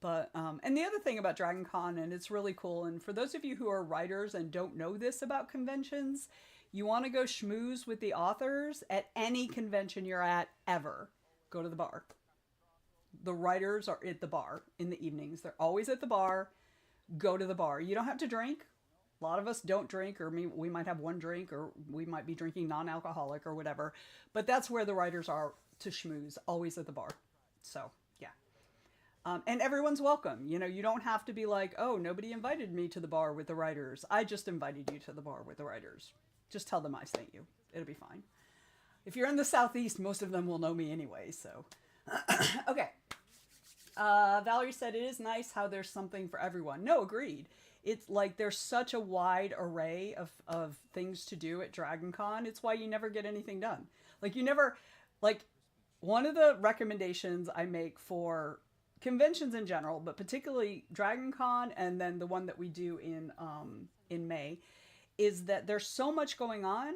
But, and the other thing about Dragon Con, and it's really cool, and for those of you who are writers and don't know this about conventions, you want to go schmooze with the authors at any convention you're at ever. Go to the bar. The writers are at the bar in the evenings. They're always at the bar. Go to the bar. You don't have to drink. A lot of us don't drink, or we might have one drink, or we might be drinking non-alcoholic or whatever. But that's where the writers are to schmooze, always at the bar. So, yeah. And everyone's welcome. You know, you don't have to be like, oh, nobody invited me to the bar with the writers. I just invited you to the bar with the writers. Just tell them I sent you. It'll be fine. If you're in the Southeast, most of them will know me anyway, so. Okay. Valerie said, it is nice how there's something for everyone. No, agreed. It's like there's such a wide array of things to do at Dragon Con. It's why you never get anything done. Like, you never, like, one of the recommendations I make for conventions in general, but particularly Dragon Con and then the one that we do in May, is that there's so much going on.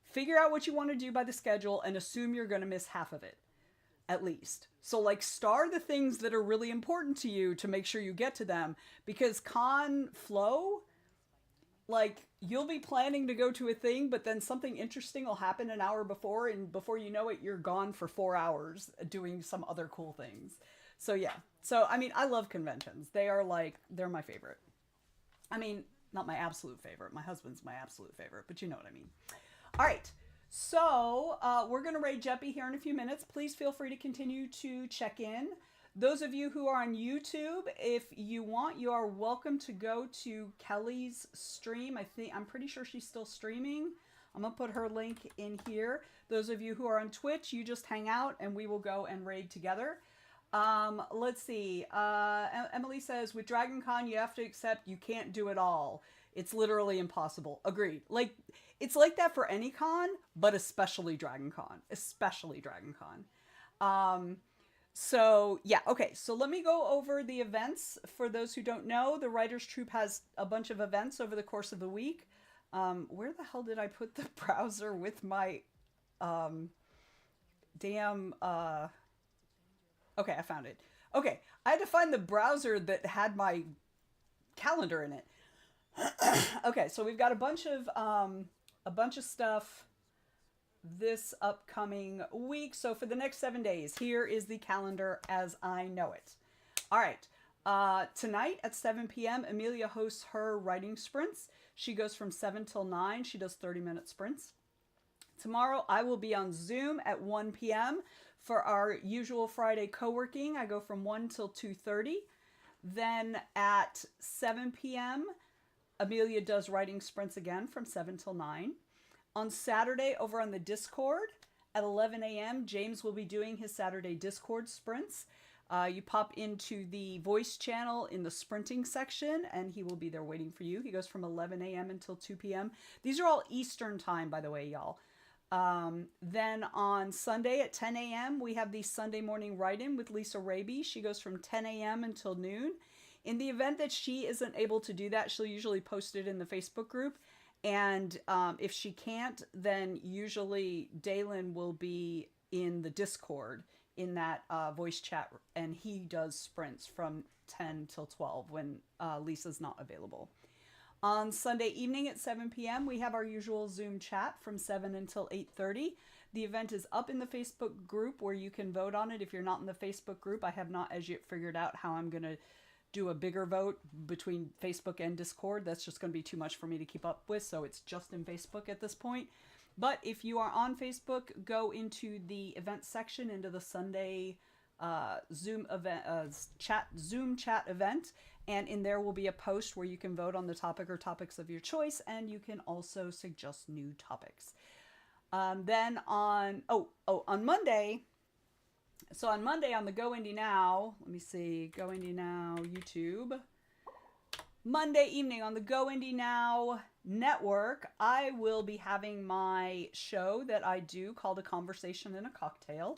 Figure out what you want to do by the schedule and assume you're going to miss half of it, at least. So like, star the things that are really important to you to make sure you get to them, because con flow, like, you'll be planning to go to a thing, but then something interesting will happen an hour before, and before you know it, you're gone for 4 hours doing some other cool things. So yeah. So, I mean, I love conventions. They are like, they're my favorite. I mean, not my absolute favorite. My husband's my absolute favorite, but you know what I mean. All right. So, we're going to raid Jeppy here in a few minutes. Please feel free to continue to check in. Those of you who are on YouTube, if you want, you are welcome to go to Kelly's stream. I'm pretty sure she's still streaming. I'm going to put her link in here. Those of you who are on Twitch, you just hang out and we will go and raid together. Let's see. Emily says, with Dragon Con, you have to accept you can't do it all. It's literally impossible. Agreed. Like, it's like that for any con, but especially Dragon Con. Especially Dragon Con. So, yeah, okay. So let me go over the events. For those who don't know, the Writers Troupe has a bunch of events over the course of the week. Where the hell did I put the browser with my, okay, I found it. Okay, I had to find the browser that had my calendar in it. Okay, so we've got a bunch of stuff this upcoming week. So for the next 7 days, here is the calendar as I know it. All right. Tonight at 7 p.m., Amelia hosts her writing sprints. She goes from 7 till 9. She does 30-minute sprints. Tomorrow I will be on Zoom at 1 p.m. for our usual Friday co-working. I go from 1 till 2:30. Then at 7 p.m., Amelia does writing sprints again from 7 till 9. On Saturday, over on the Discord at 11 a.m., James will be doing his Saturday Discord sprints. You pop into the voice channel in the sprinting section, and he will be there waiting for you. He goes from 11 a.m. until 2 p.m. These are all Eastern time, by the way, y'all. Then on Sunday at 10 a.m., we have the Sunday morning write-in with Lisa Raby. She goes from 10 a.m. until noon. In the event that she isn't able to do that, she'll usually post it in the Facebook group. And if she can't, then usually Dalen will be in the Discord in that voice chat, and he does sprints from 10 till 12 when Lisa's not available. On Sunday evening at 7 p.m., we have our usual Zoom chat from 7 until 8:30. The event is up in the Facebook group where you can vote on it. If you're not in the Facebook group, I have not as yet figured out how I'm going to do a bigger vote between Facebook and Discord. That's just going to be too much for me to keep up with, so it's just in Facebook at this point. But if you are on Facebook, go into the event section, into the Sunday Zoom event Zoom chat event, and in there will be a post where you can vote on the topic or topics of your choice, and you can also suggest new topics. Then on Monday, so on Monday on the Go Indie Now, let me see, Go Indie Now YouTube. Monday evening on the Go Indie Now network, I will be having my show that I do called A Conversation and a Cocktail,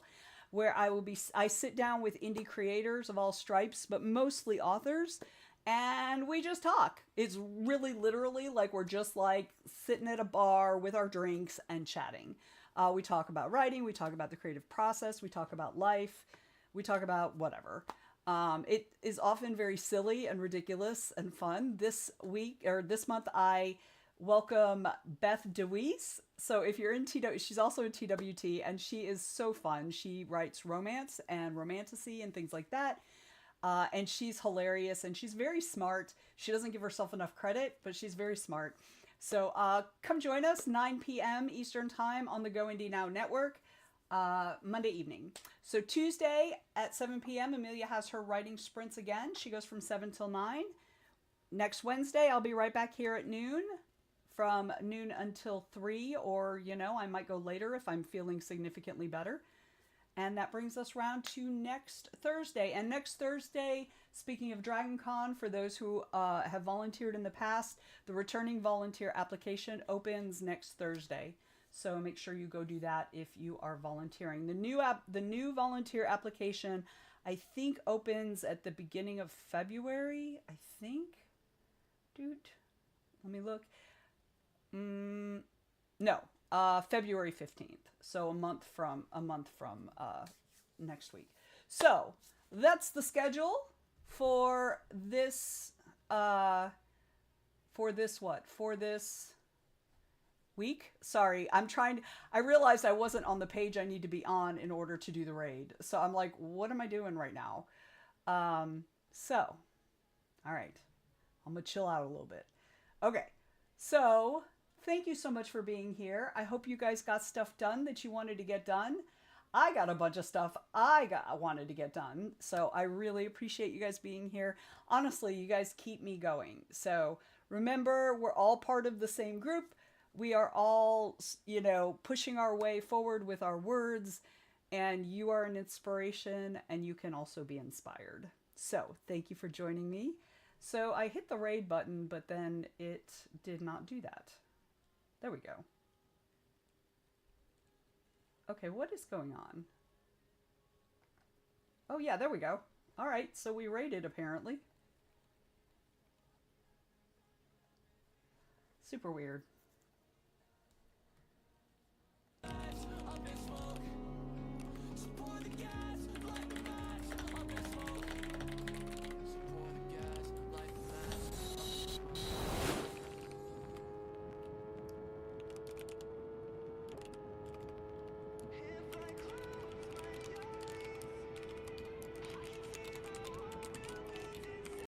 where I sit down with indie creators of all stripes, but mostly authors, and we just talk. It's really literally like we're just like sitting at a bar with our drinks and chatting. We talk about writing, we talk about the creative process, we talk about life, we talk about whatever. It is often very silly and ridiculous and fun. This month, I welcome Beth DeWeese. So if you're in she's also in TWT, and she is so fun. She writes romance and romantasy and things like that. And she's hilarious, and she's very smart. She doesn't give herself enough credit, but she's very smart. So come join us, 9 p.m. Eastern Time on the Go Indie Now network. Monday evening. So Tuesday at 7 p.m. Amelia has her writing sprints again. She goes from 7 till 9. Next Wednesday, I'll be right back here at noon, from noon until 3, or, I might go later if I'm feeling significantly better. And that brings us round to next Thursday. And next Thursday, speaking of Dragon Con, for those who have volunteered in the past, the returning volunteer application opens next Thursday. So make sure you go do that if you are volunteering. The new volunteer application, I think, opens at the beginning of February. I think, dude. Let me look. No, February 15th. So a month from next week. So that's the schedule for this. For this week. Sorry, I realized I wasn't on the page I need to be on in order to do the raid. So I'm like, what am I doing right now? All right, I'm gonna chill out a little bit. Okay, so thank you so much for being here. I hope you guys got stuff done that you wanted to get done. I got a bunch of stuff I wanted to get done. So I really appreciate you guys being here. Honestly, you guys keep me going. So remember, we're all part of the same group. We are all, pushing our way forward with our words, and you are an inspiration, and you can also be inspired. So thank you for joining me. So I hit the raid button, but then it did not do that. There we go. Okay, what is going on? Oh yeah, there we go. All right, so we raided apparently. Super weird.